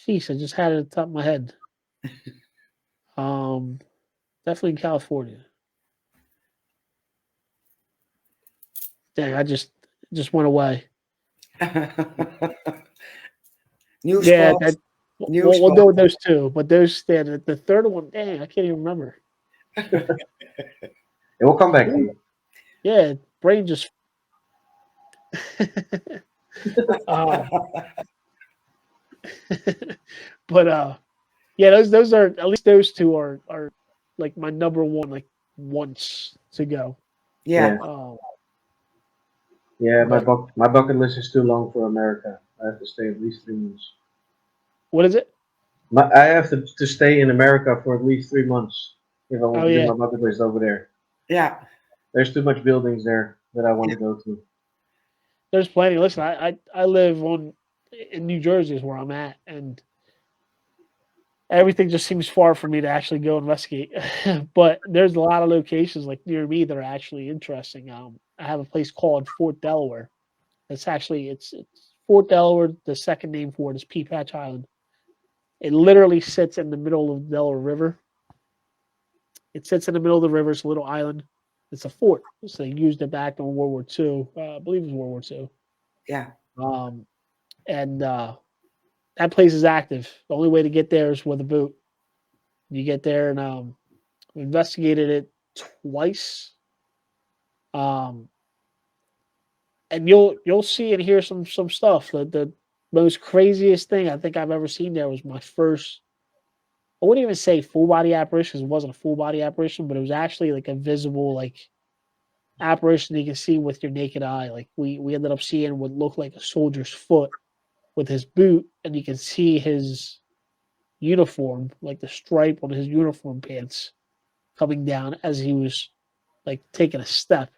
Jeez, I just had it at the top of my head. Um, Definitely in California. Dang, I just went away. new Yeah, spots, that new we'll do spots. with those two, but those the third one, dang, I can't even remember. It will come back to Ooh, you. yeah, brain just. uh, but yeah, those are, at least those two are like my number one, like, once to go. Yeah, Yeah. Um, Yeah, but my bucket list is too long for America. I have to stay at least 3 months. what is it? I have to stay in America for at least 3 months if I want Oh to do yeah, my bucket list over there. yeah, There's too much buildings there that I want yeah, to go to. there's plenty. Listen, I live on in New Jersey is where I'm at, and everything just seems far for me to actually go investigate. But there's a lot of locations like near me that are actually interesting. I have a place called Fort Delaware. It's Fort Delaware. The second name for it is Pea Patch Island. It literally sits in the middle of the Delaware River. It sits in the middle of the river. It's a little island. It's a fort. So they used it back in World War II. I believe it was World War II. yeah, Um, and that place is active. The only way to get there is with a boat. You get there, and we investigated it twice. Um, and you'll see and hear some stuff. The most craziest thing I think I've ever seen there was my first. I wouldn't even say full body apparition. 'Cause it wasn't a full body apparition, but it was actually like a visible, like, apparition you can see with your naked eye. Like we ended up seeing what looked like a soldier's foot with his boot, and you can see his uniform, like the stripe on his uniform pants, coming down as he was like taking a step.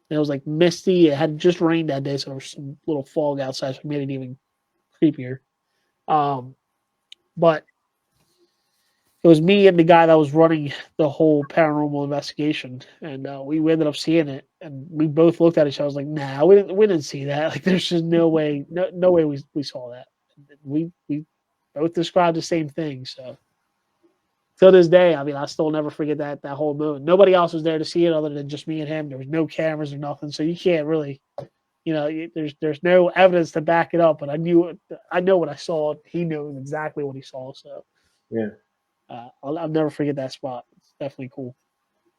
And it was like misty. It had just rained that day, so there was some little fog outside, so it made it even creepier. But it was me and the guy that was running the whole paranormal investigation, and we ended up seeing it, and we both looked at each other. I was like, "Nah, we didn't see that. Like, there's just no way, no way we saw that." We both described the same thing. So till this day, I mean, I still never forget that whole moment. Nobody else was there to see it other than just me and him. There was no cameras or nothing, so you can't really, there's no evidence to back it up. But I know what I saw. He knows exactly what he saw. So Yeah. I'll never forget that spot. It's definitely cool.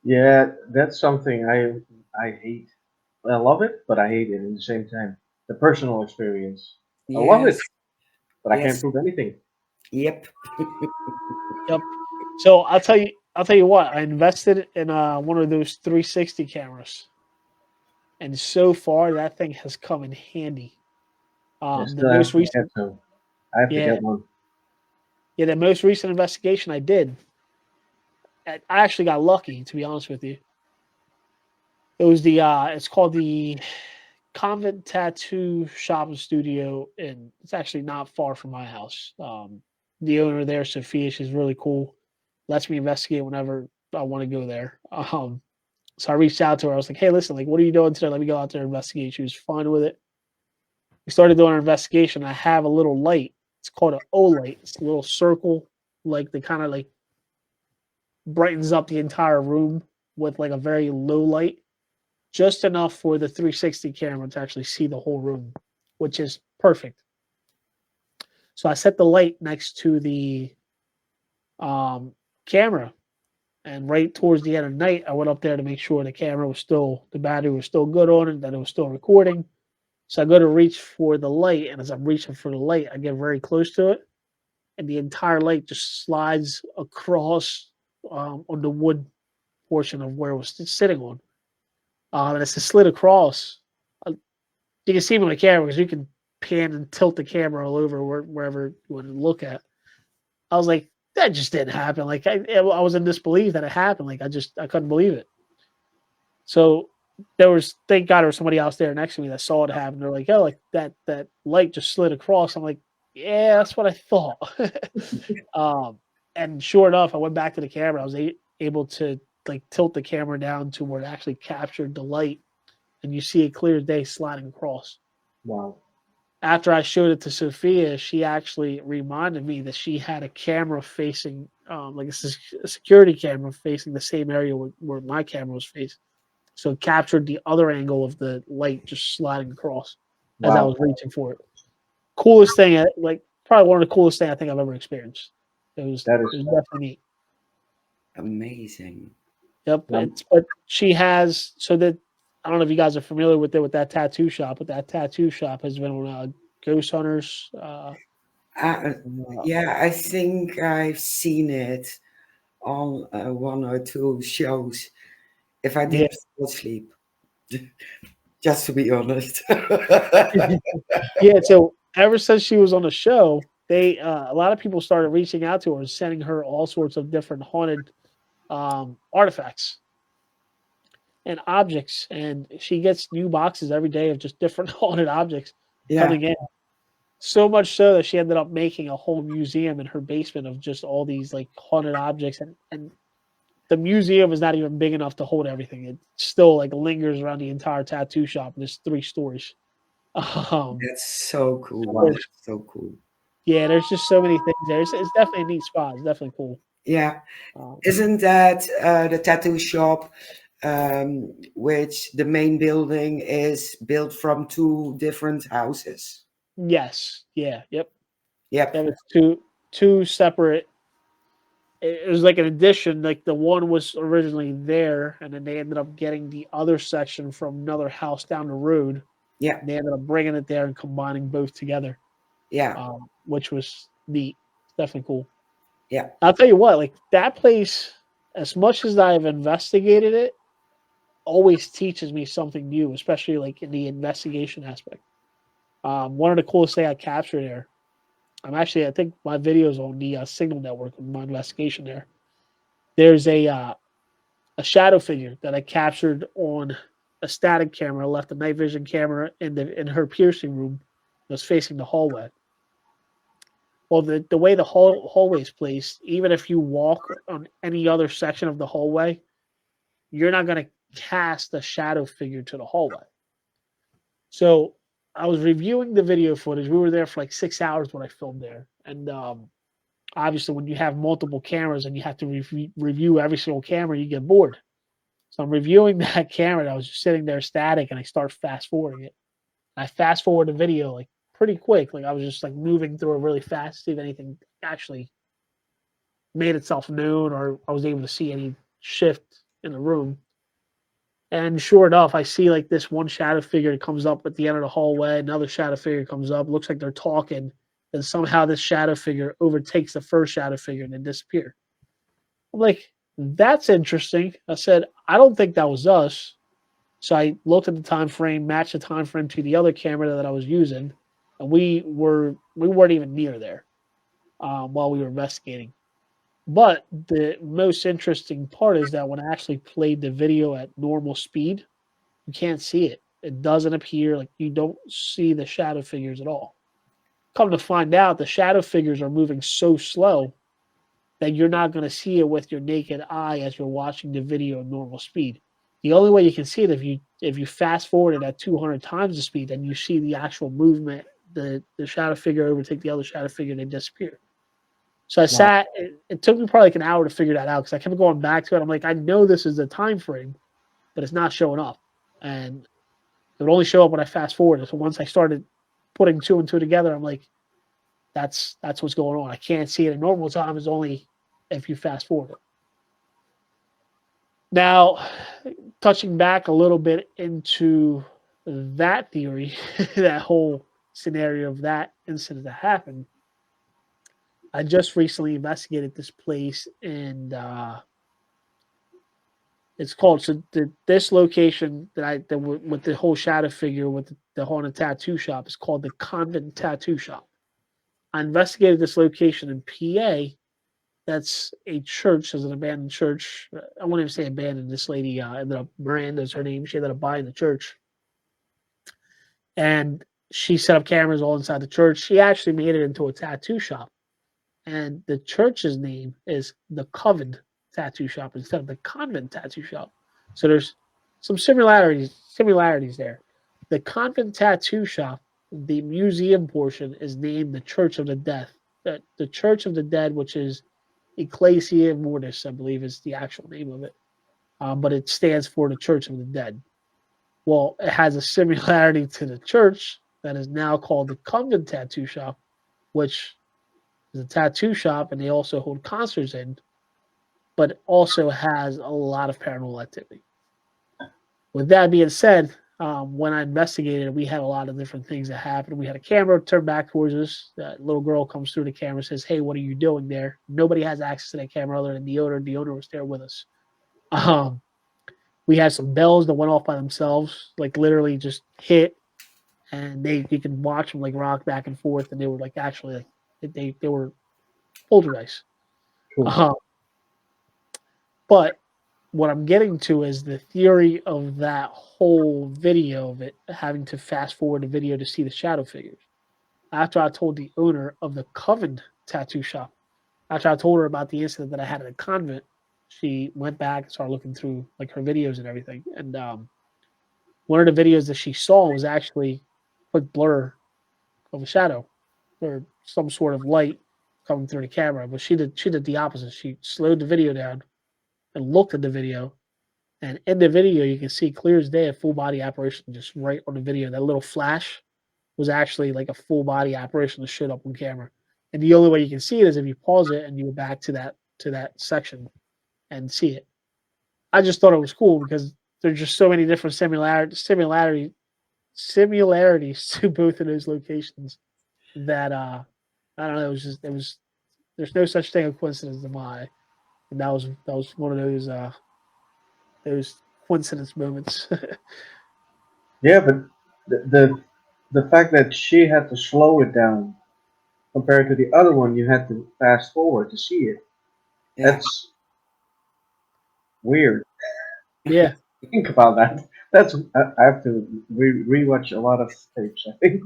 Yeah, that's something I hate. I love it, but I hate it at the same time. The personal experience. I love it, Yes. but I can't Yes. prove anything. Yep. Yep. So I'll tell you what. I invested in one of those 360 cameras, and so far that thing has come in handy. I The still have most to get recent, some. I have to yeah, get one. yeah, the most recent investigation I did, I actually got lucky. To be honest with you, it was it's called the Convent Tattoo Shop and Studio, and it's actually not far from my house. The owner there, Sophia, she's really cool. Lets me investigate whenever I want to go there. So I reached out to her. I was like, "Hey, listen, like, what are you doing today? Let me go out there and investigate." She was fine with it. We started doing our investigation. I have a little light. It's called an O light. It's a little circle, like the kind of like brightens up the entire room with like a very low light, just enough for the 360 camera to actually see the whole room, which is perfect. So I set the light next to the camera, and right towards the end of the night, I went up there to make sure the battery was still good on it, that it was still recording. So I go to reach for the light, and as I'm reaching for the light, I get very close to it, and the entire light just slides across on the wood portion of where it was sitting on. And as it slid across, uh, you can see me on the camera because you can pan and tilt the camera all over wherever you want to look at. I was like, that just didn't happen. Like I was in disbelief that it happened. Like I couldn't believe it. So thank God there was somebody else there next to me that saw it happen. They're like, oh, like that light just slid across. I'm like, yeah, that's what I thought. And sure enough, I went back to the camera. I was able to like tilt the camera down to where it actually captured the light, and you see it clear as day sliding across. Wow. After I showed it to Sophia, she actually reminded me that she had a camera facing, like a security camera facing the same area where my camera was facing. So it captured the other angle of the light just sliding across as I Wow. was reaching for it. Coolest thing, like probably one of the coolest things I think I've ever experienced. That It is was definitely neat. Amazing. Yep. um, But she has, so that I don't know if you guys are familiar with that tattoo shop, but that tattoo shop has been on Ghost Hunters. Uh, yeah, I think I've seen it on one or two shows. If I Yeah. didn't fall asleep, just to be honest. Yeah. So ever since she was on the show, they a lot of people started reaching out to her and sending her all sorts of different haunted artifacts and objects, and she gets new boxes every day of just different haunted objects Yeah, coming in. So much so that she ended up making a whole museum in her basement of just all these like haunted objects, and the museum is not even big enough to hold everything. It still like lingers around the entire tattoo shop, and there's 3 stories. Um, that's so cool. wow. there's, That's so cool. yeah, there's just so many things there. It's definitely a neat spot. It's definitely cool. Yeah, Um, isn't that the tattoo shop, which the main building is built from two different houses? yes, yeah, yep. Yep. There was two separate. It was like an addition. Like the one was originally there, and then they ended up getting the other section from another house down the road. Yeah. They ended up bringing it there and combining both together, Yeah. which was neat. Definitely cool. Yeah. I'll tell you what, like that place, as much as I've investigated it, always teaches me something new, especially like in the investigation aspect. One of the coolest things I captured there. I think my videos on the Signal Network of my investigation there. There's a shadow figure that I captured on a static camera. I left a night vision camera in her piercing room that was facing the hallway. Well, the way the hallway is placed, even if you walk on any other section of the hallway, you're not going to cast a shadow figure to the hallway. So I was reviewing the video footage. We were there for like 6 hours when I filmed there. And obviously, when you have multiple cameras and you have to review every single camera, you get bored. So I'm reviewing that camera. And I was just sitting there static, and I start fast forwarding it. I fast forward the video like pretty quick. Like I was just like moving through it really fast to see if anything actually made itself known or I was able to see any shift in the room. And sure enough, I see like this one shadow figure that comes up at the end of the hallway. Another shadow figure comes up. Looks like they're talking. And somehow this shadow figure overtakes the first shadow figure and then disappear. I'm like, that's interesting. I said, I don't think that was us. So I looked at the time frame, matched the time frame to the other camera that I was using, and we weren't even near there while we were investigating. But the most interesting part is that when I actually played the video at normal speed, you can't see it. It doesn't appear, like you don't see the shadow figures at all. Come to find out, the shadow figures are moving so slow that you're not going to see it with your naked eye as you're watching the video at normal speed. The only way you can see it if you fast forward it at 200 times the speed, then you see the actual movement, the shadow figure overtake the other shadow figure and they disappear. So I sat. It took me probably like an hour to figure that out because I kept going back to it. I'm like, I know this is the time frame, but it's not showing up, and it would only show up when I fast forward. So once I started putting two and two together, I'm like, that's what's going on. I can't see it in normal time. It's only if you fast forward it. Now, touching back a little bit into that theory, that whole scenario of that incident that happened, I just recently investigated this place, and it's called this location with the whole shadow figure with the haunted tattoo shop is called the Convent Tattoo Shop. I investigated this location in PA. That's a church, as an abandoned church. I won't even say abandoned. This lady ended up, Miranda's her name. She ended up buying the church. And she set up cameras all inside the church. She actually made it into a tattoo shop. And the church's name is the Coven Tattoo Shop instead of the Convent Tattoo Shop. So there's some similarities there. The Convent Tattoo Shop, the museum portion, is named the Church of the Dead. The Church of the Dead, which is Ecclesia Mortis, I believe is the actual name of it. But it stands for the Church of the Dead. Well, it has a similarity to the church that is now called the Convent Tattoo Shop, which is a tattoo shop, and they also hold concerts in, but also has a lot of paranormal activity. With that being said, when I investigated, we had a lot of different things that happened. We had a camera turned back towards us. That little girl comes through the camera and says, "Hey, what are you doing there?" Nobody has access to that camera other than the owner. The owner was there with us. We had some bells that went off by themselves, like literally just hit, and you can watch them like rock back and forth, and they were like actually like they were poltergeist. Cool. But what I'm getting to is the theory of that whole video of it having to fast forward the video to see the shadow figures. After I told the owner of the Coven Tattoo Shop, after I told her about the incident that I had at a convent, she went back and started looking through like her videos and everything. And one of the videos that she saw was actually a quick blur of a shadow or some sort of light coming through the camera. But she did the opposite. She slowed the video down and looked at the video. And in the video, you can see clear as day a full body apparition just right on the video. That little flash was actually like a full body apparition that showed up on camera. And the only way you can see it is if you pause it and you go back to that section and see it. I just thought it was cool because there's just so many different similarities to both of those locations that I don't know. There's no such thing as coincidence in my eye. And that was one of those coincidence moments. Yeah, but the fact that she had to slow it down compared to the other one, you had to fast forward to see it. Yeah. That's weird. Yeah, Think about that. That's I have to rewatch a lot of tapes. I think.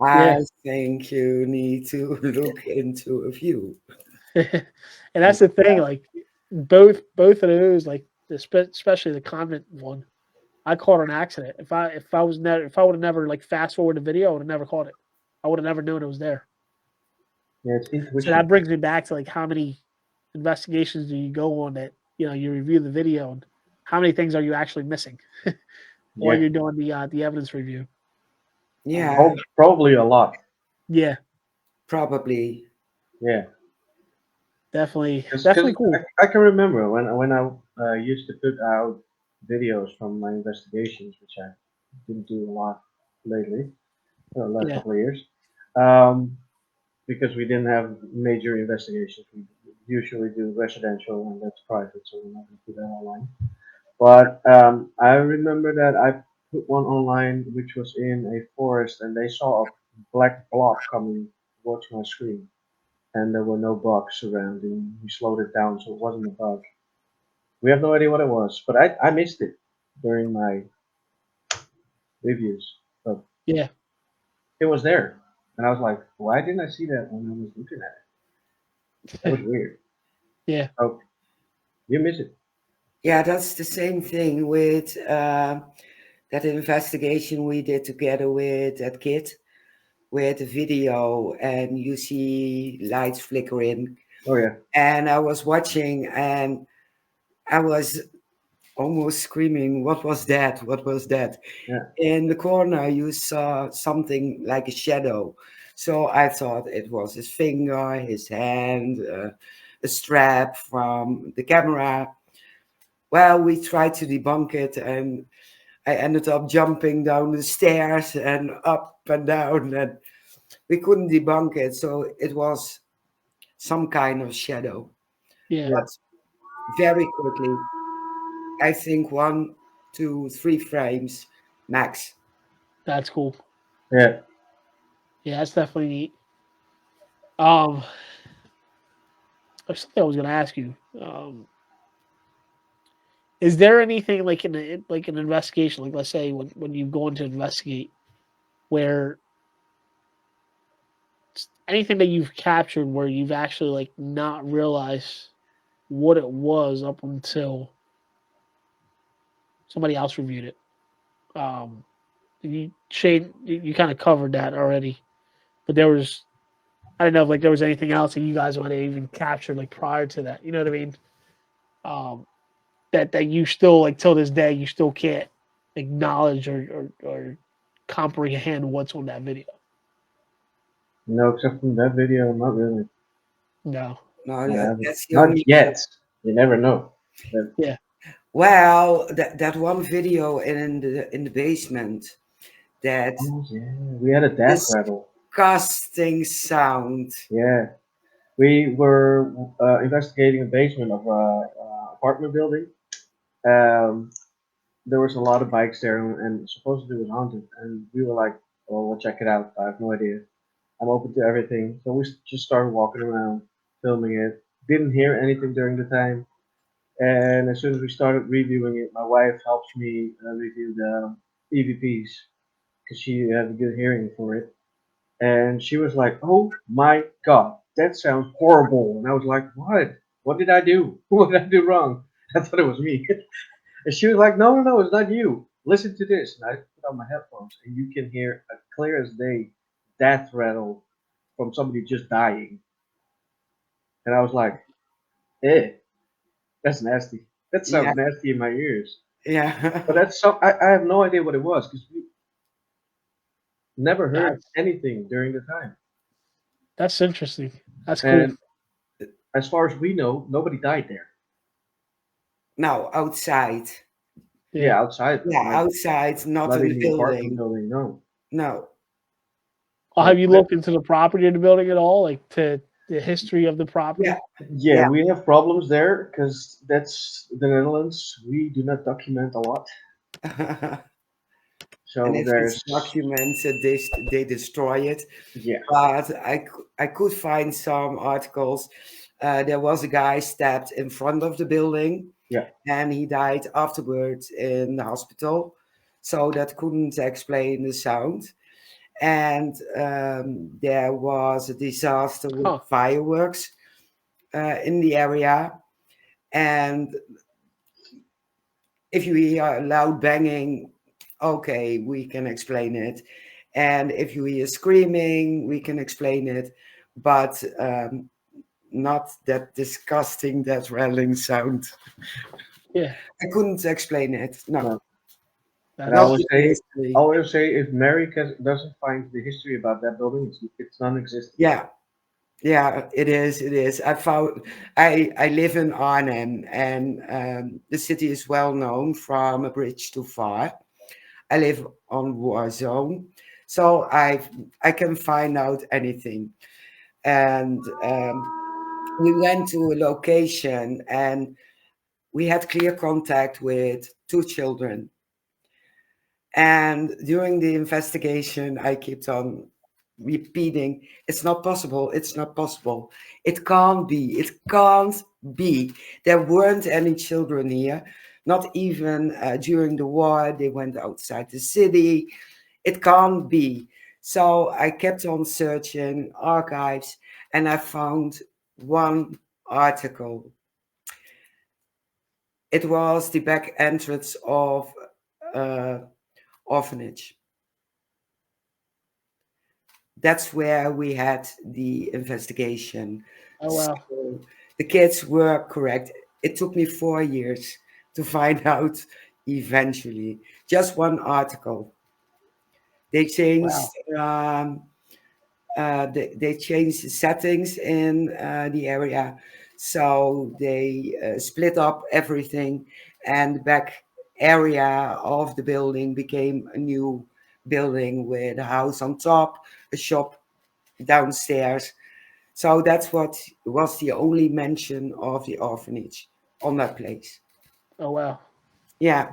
yeah. I think you need to look into a few. And that's the thing. Like both of those, like especially the convent one, I caught an accident. If I would have never like fast forward the video, I would have never caught it. I would have never known it was there. Yeah, it's So that intuition. brings me back to like how many investigations do you go on that you review the video and how many things are you actually missing while Yeah, you're doing the evidence review? Yeah, probably a lot. Yeah, probably. Yeah, definitely because cool. I can remember when I used to put out videos from my investigations, which I didn't do a lot lately, the last Yeah, couple of years, um, because we didn't have major investigations. We usually do residential, and that's private, so we're not going to put that online. But I remember that I put one online which was in a forest, and they saw a black blob coming towards my screen, and there were no bugs surrounding. We slowed it down, so it wasn't a bug. We have no idea what it was, but I missed it during my reviews. But yeah, it was there, and I was like, why didn't I see that when I was looking at it? That was weird. yeah, Oh, you miss it. Yeah, that's the same thing with that investigation we did together with that kid with the video, and you see lights flickering. Oh yeah, And I was watching, and I was almost screaming, "What was that? What was that?" yeah, In the corner, you saw something like a shadow. So I thought it was his finger, his hand, a strap from the camera. Well, we tried to debunk it, and I ended up jumping down the stairs and up and down, and we couldn't debunk it. So it was some kind of shadow. yeah. yeah, But very quickly, I think 1, 2, 3 frames max. That's cool. yeah. Yeah, that's definitely neat. Um, there's something I was going to ask you. Is there anything like like an investigation, like let's say when you go in to investigate, where anything that you've captured where you've actually like not realized what it was up until somebody else reviewed it? Um, Shane, you kind of covered that already, but there was I don't know if like there was anything else that you guys might have even captured like prior to that. You know what I mean? Um, that you still like till this day you still can't acknowledge or comprehend what's on that video. No, except from that video, not really. No. No, I haven't. that's the Not only. yet. You never know. But, Yeah. Well, that one video in the basement, that oh yeah, we had a death rattle. disgusting sound. Yeah, we were investigating the basement of a apartment building. Um, there was a lot of bikes there, and supposedly it was haunted. And we were like, "Well, we'll check it out." I have no idea. I'm open to everything, so we just started walking around, filming it. Didn't hear anything during the time, and as soon as we started reviewing it, my wife helps me review the EVPs because she has a good hearing for it. And she was like, "Oh my god, that sounds horrible." And I was like, "What? What did I do? What did I do wrong?" I thought it was me. And she was like, "No, no, no, it's not you. Listen to this." And I put on my headphones, and you can hear a clear as day death rattle from somebody just dying. And I was like, "Eh, that's nasty. That Yeah, sounds nasty in my ears." But yeah, that's I have no idea what it was because we never heard That's anything during the time. that's interesting. That's cool. And as far as we know, nobody died there. no, outside. Yeah. Yeah, outside, but Yeah, outside, not not in in the the apartment building. building. No. No. Well, have So you looked into the property of the building at all? Like to the history of the Yeah, property. Yeah, yeah. we have problems there because that's the Netherlands. We do not document a lot. And So if it's there's, documented, they destroy it. yeah, But I could find some articles. There was a guy stabbed in front of the building, yeah. and he died afterwards in the hospital. So that couldn't explain the sound. And there was a disaster with Huh. fireworks in the area. And if you hear loud banging, okay, we can explain it. And if you hear screaming, we can explain it. But not that disgusting, that rattling sound. Yeah. I couldn't explain it. No, No. And I That's not always with the say, I history. always say, if Mary doesn't find the history about that building, it's non-existent. Yeah, yeah, it is. It is. I live in Arnhem, and the city is well known from a bridge too far. I live on war zone, so I can find out anything. And we went to a location, and we had clear contact with two children. And during the investigation, I kept on repeating, it's not possible, it's not possible. It can't be, it can't be. There weren't any children here, not even during the war. They went outside the city. It can't be. So I kept on searching archives, and I found one article. It was the back entrance of uh, orphanage. That's where we had the investigation. oh So wow. the kids were correct. It took me 4 years to find out eventually. Just one article. They changed Wow. they changed the settings in the area. So they split up everything, and the back area of the building became a new building with a house on top, a shop downstairs. So that's what was the only mention of the orphanage on that place. Oh wow. Yeah,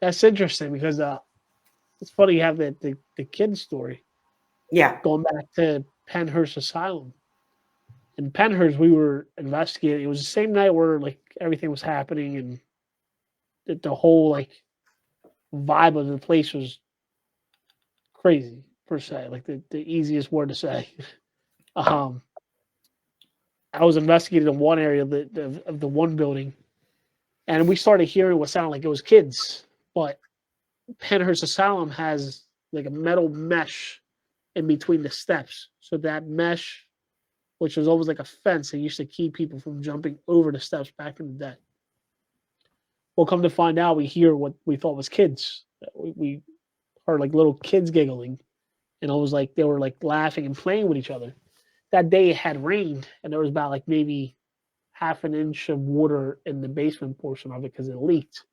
That's interesting because it's funny you have the kid story yeah, going back to Penhurst Asylum. In Penhurst, we were investigating. It was the same night where like everything was happening and the whole like vibe of the place was crazy per se, like the easiest word to say. um, I was investigating in one area of the one building, and we started hearing what sounded like it was kids. But Penhurst Asylum has like a metal mesh in between the steps, so that mesh, which was almost like a fence, that used to keep people from jumping over the steps back in the day. Well, come to find out, we hear what we thought was kids. We heard like little kids giggling, and it was like they were like laughing and playing with each other. That day it had rained, and there was about like maybe half an inch of water in the basement portion of it because it leaked.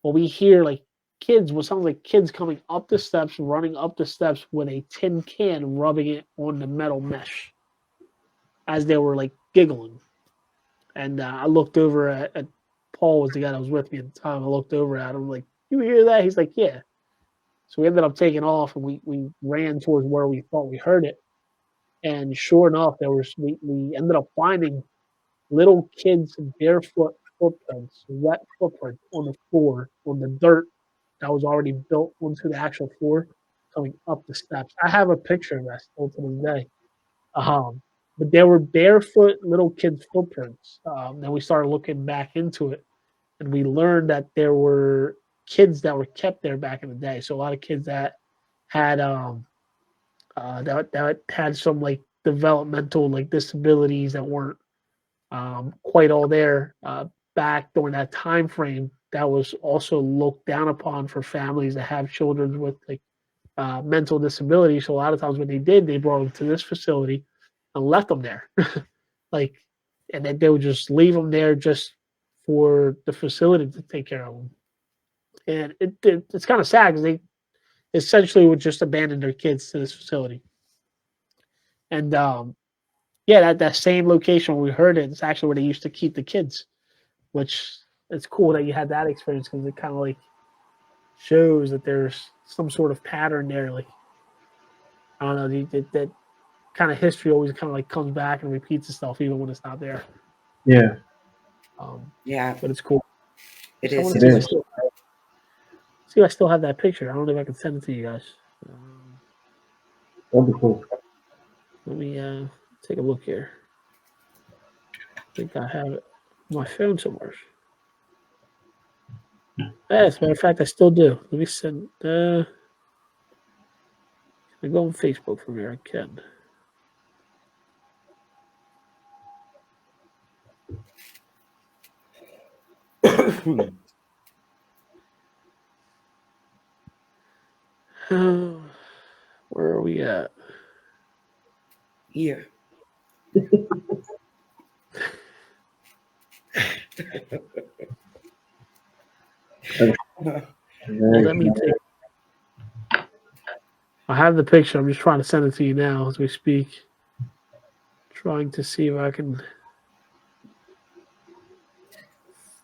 Well, we hear like kids, what sounds like kids coming up the steps, running up the steps with a tin can, rubbing it on the metal mesh as they were like giggling. And I looked over at Paul, was the guy that was with me at the time. I looked over at him like, "You hear that?" He's like, "Yeah." So we ended up taking off, and we ran towards where we thought we heard it. And sure enough, we ended up finding little kids' barefoot footprints, wet footprints on the floor, on the dirt that was already built onto the actual floor, coming up the steps. I have a picture of that still to this day. Um, but there were barefoot little kids' footprints. Then we started looking back into it, and we learned that there were kids that were kept there back in the day. So a lot of kids that had that had some like developmental like disabilities that weren't quite all there back during that time frame. That was also looked down upon for families that have children with like mental disabilities. So a lot of times when they did, they brought them to this facility and left them there, like, and then they would just leave them there just for the facility to take care of them. And it's kind of sad because they essentially would just abandon their kids to this facility. And yeah, that same location where we heard it, it's actually where they used to keep the kids, which it's cool that you had that experience because it kind of like shows that there's some sort of pattern there. Like, I don't know, that kind of history always kind of like comes back and repeats itself even when it's not there. Yeah, Um, Yeah, but it's cool. it I is. want to it see if I is. still see if I still have that picture. I don't know if I can send it to you guys. That'd be cool. Let me take a look here. I think I have it on my phone somewhere. As a matter of fact, I still do. Let me send. I go on Facebook from here. I can. Where are we at? Here. Well, let me take. I have the picture. I'm just trying to send it to you now as we speak. Trying to see if I can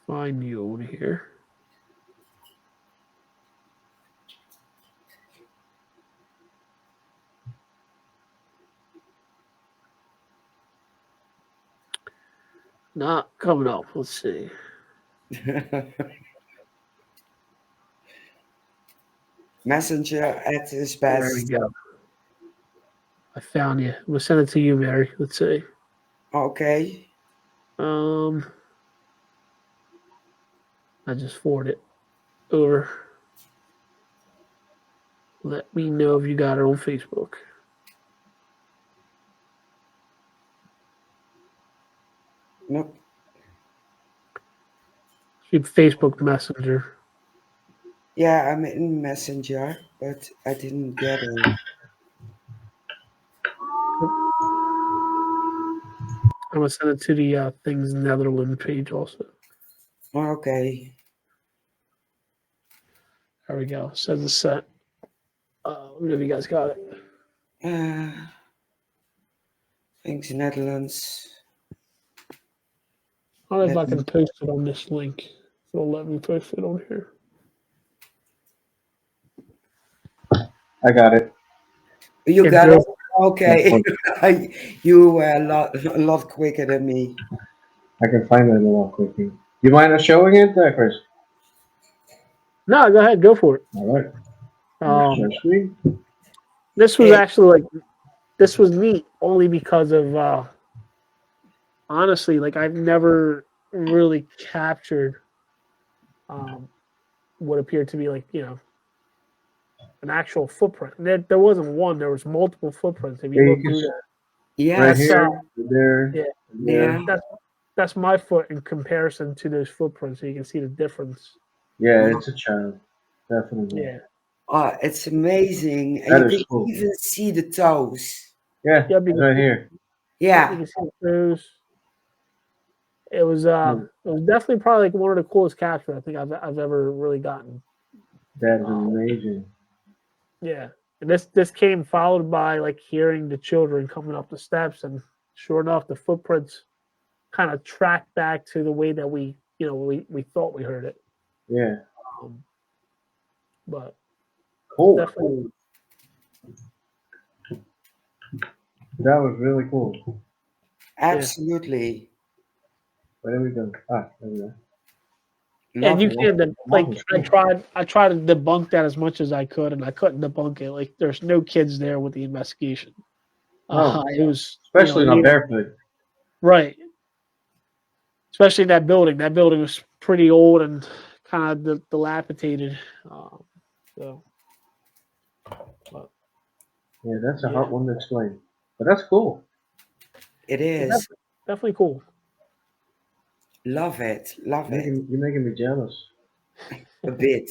find you over here. Not coming up. Let's see. Messenger at his There we best. go. I found you. I'm gonna send it to you, Mary. Let's see. Okay. I just forwarded it over. Let me know if you got it on Facebook. Nope. Keep Facebook Messenger. Yeah, I'm in Messenger, but I didn't get it. I'm gonna send it to the Things Netherlands page also. Okay. There we go. Says it's sent. Let me know if you guys got it. Thanks, Netherlands. I don't know if Let I me. can post it on this link. It'll let me post it on here. I got it. You Yeah, got it. good. Okay. You were a lot quicker than me. I can find it a lot quickly. Do you mind us showing it, Chris? No, go ahead, go for it. All right. Um, Share screen. this was Hey, actually like this was neat only because of honestly, like I've never really captured um, what appeared to be like an actual footprint. There wasn't one. There was multiple footprints. If Yeah, you you look can through there, right yes. that's here, there, yeah, there. Yeah. that's my foot in comparison to those footprints. So you can see the difference. Yeah, it's a child. Definitely. Yeah, Oh, it's amazing. And That you is can cool. even see the toes. Yeah, yeah, it's right here. you Yeah. can see those. Hmm, It was definitely probably like one of the coolest captures I think I've ever really gotten. that is Um, amazing. yeah, and this came followed by like hearing the children coming up the steps, and sure enough, the footprints kind of tracked back to the way that we thought we heard it. Yeah, Um, but cool. definitely, That was really cool. yeah. Absolutely. Where we go? Ah, there we go. And Love you it. can't like Walking screen. I tried to debunk that as much as I could, and I couldn't debunk it. Like there's no kids there with the investigation. No, It was especially not barefoot. right, especially that building. That building was pretty old and kind of dilapidated. So, but Yeah, that's a yeah, hard one to explain. But that's cool. It yeah, is. definitely cool. Love it. Love it. You're making me jealous. A bit.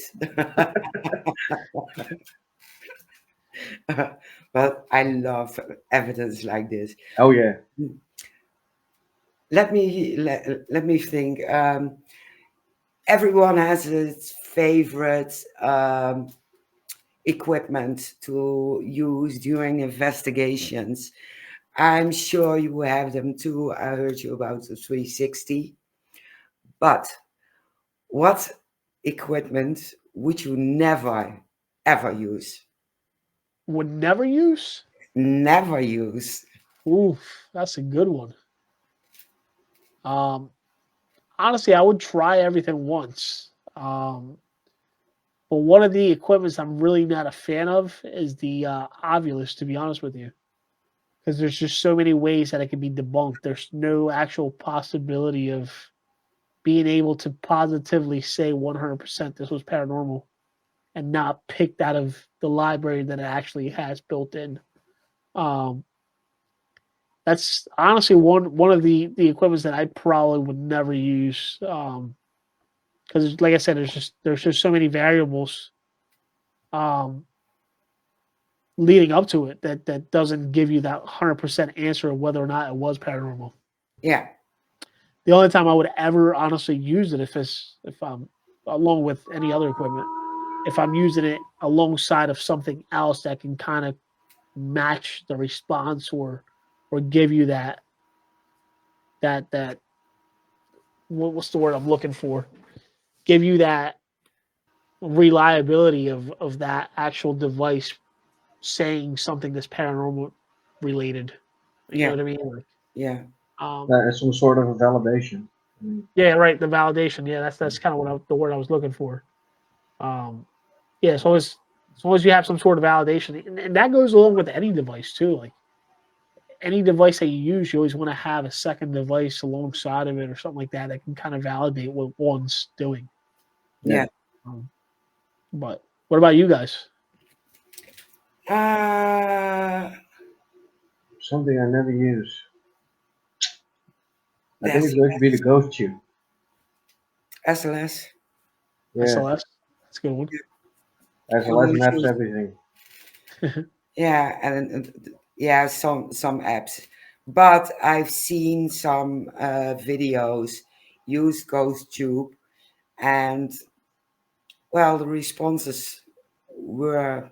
But I love evidence like this. Oh yeah. Let me think. Everyone has its favorite equipment to use during investigations. I'm sure you have them too. I heard you about the 360. But what equipment would you never, ever use? Would never use. Never use. Oof, that's a good one. Um, Honestly, I would try everything once. But one of the equipments I'm really not a fan of is the Ovilus, to be honest with you, because there's just so many ways that it can be debunked. There's no actual possibility of being able to positively say 100% this was paranormal and not picked out of the library that it actually has built in. Um, that's honestly one of the equipments that I probably would never use. Because like I said, there's just so many variables um, leading up to it that doesn't give you that 100% answer of whether or not it was paranormal. Yeah, The only time I would ever honestly use it if I'm along with any other equipment, if I'm using it alongside of something else that can kind of match the response or give you that what's the word I'm looking for? Give you that reliability of that actual device saying something that's paranormal related. You know yeah, what I mean? Like, yeah, um, Some sort of a validation. I mean, yeah, right. The validation. Yeah, that's kind of the word I was looking for. Um, yeah, as long as you have some sort of validation, and that goes along with any device too. Like any device that you use, you always want to have a second device alongside of it or something like that that can kind of validate what one's doing. yeah, yeah. Um, but what about you guys? Uh, something I never use. I think that's it's going to be the ghost tube. SLS. Yeah, SLS. That's a good one. as You less always maps use, everything. yeah, and yeah, some apps. But I've seen some videos use Ghost Tube, and well, the responses were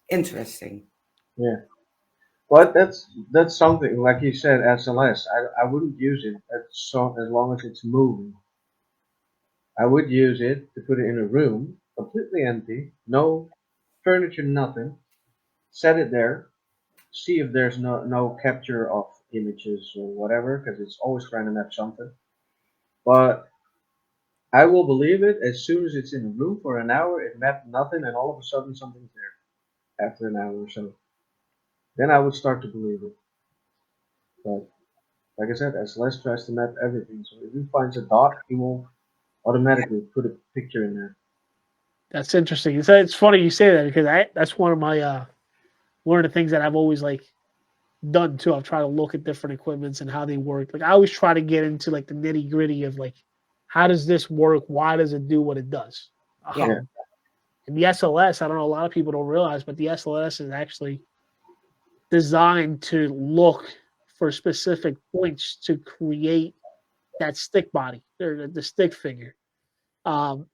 interesting. Yeah, but that's something like you said, SLS. I wouldn't use it as long as it's moving. I would use it to put it in a room, completely empty, no furniture, nothing. Set it there, see if there's no capture of images or whatever, because it's always trying to map something. But I will believe it as soon as it's in the room for an hour. It mapped nothing, and all of a sudden something's there after an hour or so. Then I would start to believe it. But like I said, SLS tries to map everything. So if he finds a dot, he will automatically put a picture in there. That's interesting. It's funny you say that because that's one of the things that I've always like done too. I've tried to look at different equipments and how they work. Like I always try to get into like the nitty gritty of like how does this work? Why does it do what it does? Yeah, Yeah, Um, and the SLS, I don't know, a lot of people don't realize, but the SLS is actually designed to look for specific points to create that stick body or the stick figure. Um,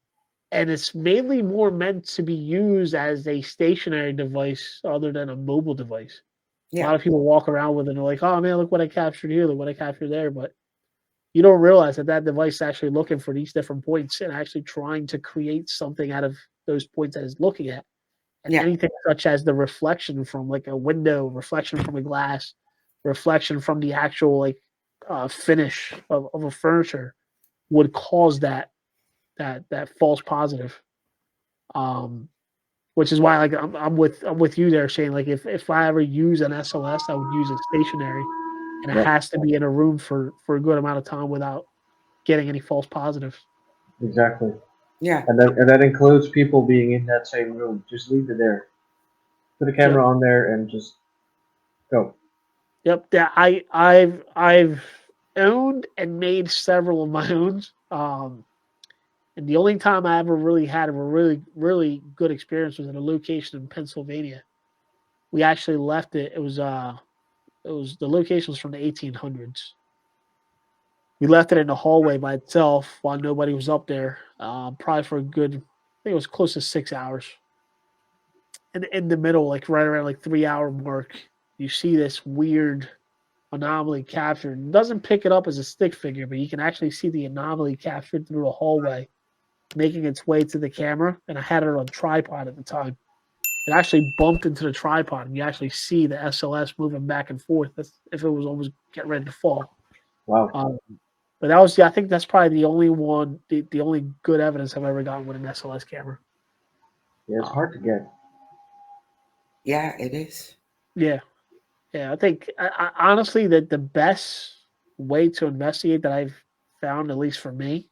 and it's mainly more meant to be used as a stationary device other than a mobile device. A yeah, lot of people walk around with it and they're like, oh man, look what I captured here, look what I captured there. But you don't realize that device is actually looking for these different points and actually trying to create something out of those points that it's looking at. And yeah, anything such as the reflection from like a window, reflection from a glass, reflection from the actual like finish of a furniture would cause that false positive. Um, which is why like I'm with you there, Shane. Like if I ever use an SLS, I would use it stationary, and it yeah, has to be in a room for a good amount of time without getting any false positives. exactly. yeah, And that includes people being in that same room. Just leave it there. Put a Yep, camera on there and just go. yep. Yeah, I've owned and made several of my own. And the only time I ever really had a really good experience was at a location in Pennsylvania. We actually left it. It was the location was from the 1800s. We left it in the hallway by itself while nobody was up there. Probably for a good, I think it was close to 6 hours. And in the middle, like right around like 3 hour mark, you see this weird anomaly captured. It doesn't pick it up as a stick figure, but you can actually see the anomaly captured through a hallway, making its way to the camera. And I had it on a tripod at the time. It actually bumped into the tripod, and you actually see the SLS moving back and forth as if it was almost getting ready to fall. Wow. But that was, yeah, I think that's probably the only one, the only good evidence I've ever gotten with an SLS camera. Yeah, it's hard to get. Yeah, it is. Yeah, yeah. I think honestly that the best way to investigate that I've found, at least for me,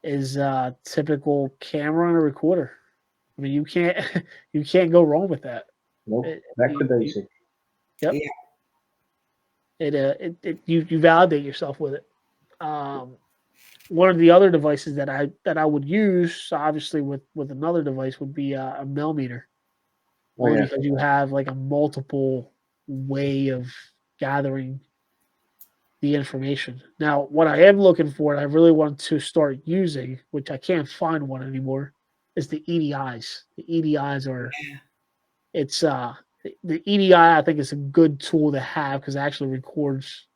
is typical camera and a recorder. I mean, you can't you can't go wrong with that. Nope. Back to You, basic. yep. Yeah. You validate yourself with it. One of the other devices that I would use, obviously with another device, would be a millimeter, Oh only yeah. because you have like a multiple way of gathering the information. Now, what I am looking for, and I really want to start using, which I can't find one anymore, is the EDIs. The EDIs are it's the EDI. I think is a good tool to have because it actually records,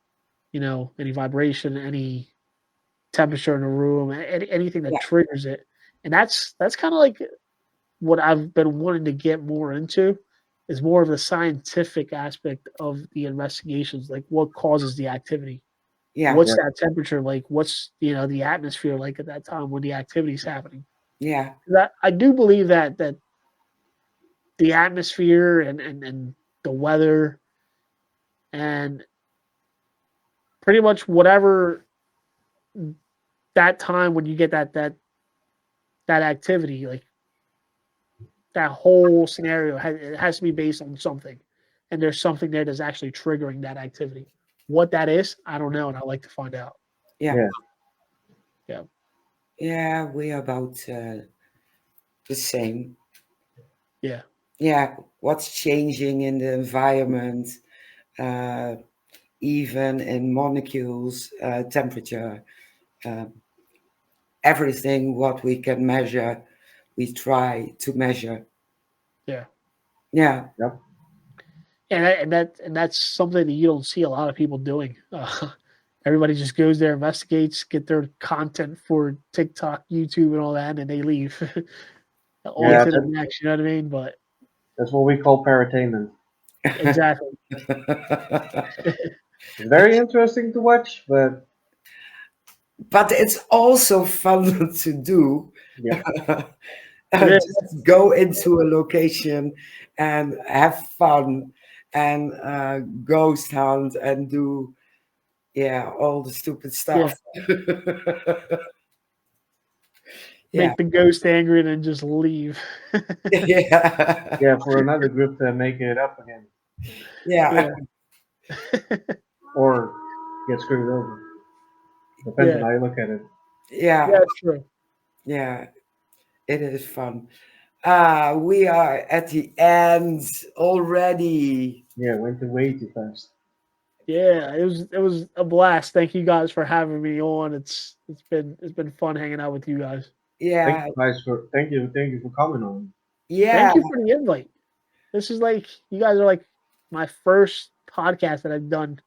any vibration, any temperature in the room, anything that Yeah. triggers it. And that's kind of like what I've been wanting to get more into is more of the scientific aspect of the investigations, like what causes the activity. Yeah. What's Yeah. that temperature like? What's the atmosphere like at that time when the activity is happening? Yeah. That I do believe that the atmosphere and the weather and pretty much whatever that time when you get that activity, like that whole scenario it has to be based on something, and there's something there that's actually triggering that activity. What that is, I don't know, and I like to find out. Yeah. Yeah. Yeah, Yeah. We are about the same. yeah, Yeah. What's changing in the environment, uh, even in molecules, temperature, uh, everything what we can measure, we try to measure. yeah. Yeah. Yep. And that's something that you don't see a lot of people doing. Everybody just goes there, investigates, get their content for TikTok, YouTube, and all that, and they leave on Yeah. to the next. You know what I mean? But That's what we call paratainment. exactly. It's very interesting to watch, but But it's also fun to do. yeah. It is. Just go into a location and have fun and ghost hunt and do, yeah, all the stupid Yeah. stuff. Yeah. Make the ghost angry and then just leave. Yeah. Yeah, for another group to make it up again Yeah. Yeah. or get screwed over. Depends on Yeah. how you look at it. Yeah. Yeah, true. Yeah. It is fun. We are at the end already. Yeah, went way too fast. Yeah, it was a blast. Thank you guys for having me on. It's been fun hanging out with you guys. Yeah. Thank you for coming on. Yeah. Thank you for the invite. This is like you guys are like my first podcast that I've done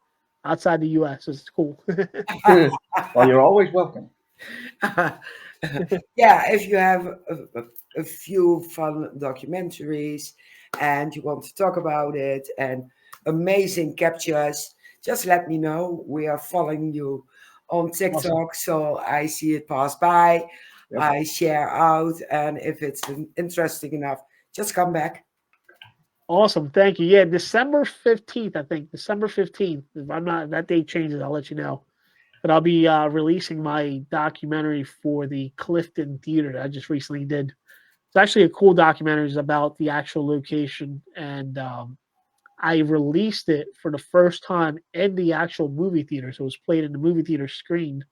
outside the US. It's cool. Well, you're always welcome. Yeah, if you have a few fun documentaries and you want to talk about it and amazing captures, just let me know. We are following you on TikTok, Awesome. so I see it pass by. Yep. I share out, and if it's interesting enough, just come back. Awesome. Thank you. Yeah, December 15th, I think. December 15th. If that date changes, I'll let you know. But I'll be releasing my documentary for the Clifton Theater that I just recently did. It's actually a cool documentary. It's about the actual location, and I released it for the first time in the actual movie theater. So it was played in the movie theater screen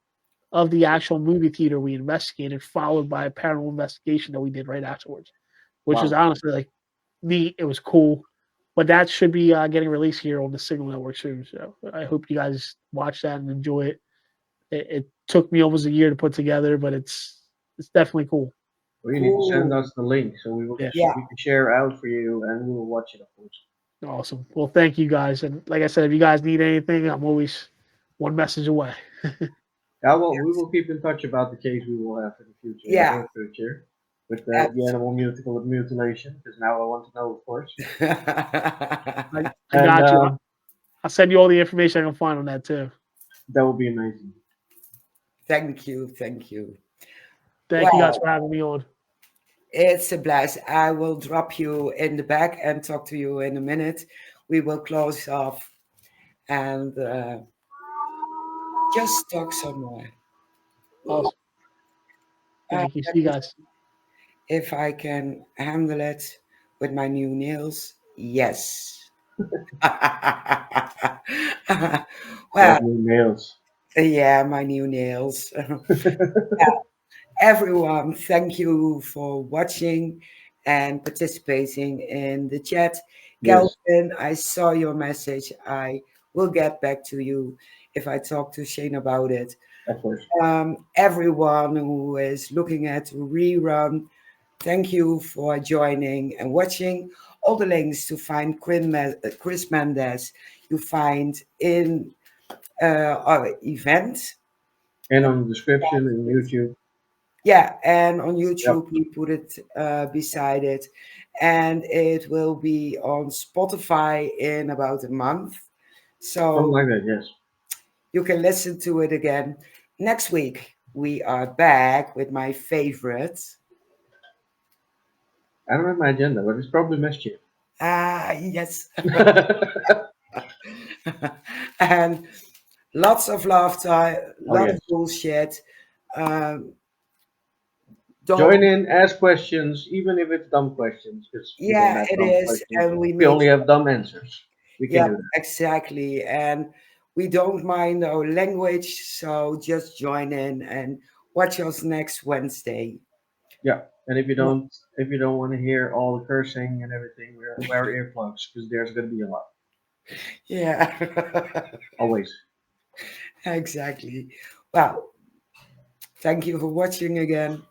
of the actual movie theater we investigated, followed by a paranormal investigation that we did right afterwards, which is Wow. honestly like neat. It was cool. But that should be getting released here on the Signal Network soon. So I hope you guys watch that and enjoy it. It took me almost a year to put together, but it's definitely cool. Well, you need to send Cool. us the link so Yeah. Yeah, we can share out for you, and we will watch it, of course. Awesome. Well, thank you guys. And like I said, if you guys need anything, I'm always one message away. Yeah, well, we will keep in touch about the case we will have in the future, in the Yeah. near future, with the Abs- animal mutilation, because now I want to know, of course. I And got you. I'll send you all the information I can find on that too. that would be amazing. Thank you. Thank you. Thank you guys Well, for having me on. it's a blast. I will drop you in the back and talk to you in a minute. We will close off and just talk some more. Awesome. Thank you. See Let you me guys. see if I can handle it with my new nails. Yes. Well, Love new nails. yeah, my new nails. Everyone, thank you for watching and participating in the chat. Yes, Kelvin, I saw your message. I will get back to you if I talk to Shane about it. of course. Everyone who is looking at rerun, thank you for joining and watching. All the links to find Chris Mendace you find in our event. And on the description in YouTube. Yeah, and on Yep, YouTube we put it beside it, and it will be on Spotify in about a month, something so like that. Yes. you can listen to it again. Next week we are back with my favorite. I don't have my agenda, but it's probably mischief. Yes, and lots of laughter, a Oh lot of yes. bullshit. Um, don't. Join in, ask questions, even if it's dumb questions, because we don't Yeah, have it dumb is, questions. and we We make. only have dumb answers. We can Yeah, do that. exactly. And we don't mind our language, so just join in and watch us next Wednesday. Yeah. And if you don't want to hear all the cursing and everything, wear earplugs because there's gonna be a lot. Yeah, Always. exactly. Well, thank you for watching again.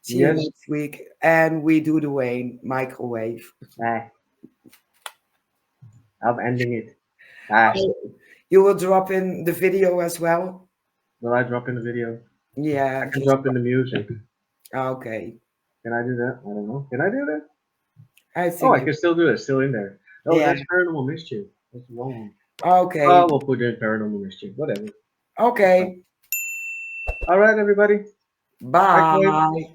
See you Yes. next week. And we do the Wayne microwave. Ah, I'm ending it. Ah, Oh, you will drop in the video as well? will I drop in the video? I Yeah, can just drop in the music. okay. Can I do that? I don't know. Can I do that? I Oh, I think, can still do it. Still in there. Oh, yeah, that's Paranormal Mischief. That's the wrong one. okay. Oh, we'll put in Paranormal Mischief. Whatever. That's fine. Okay. All right, everybody. Microwave. Bye.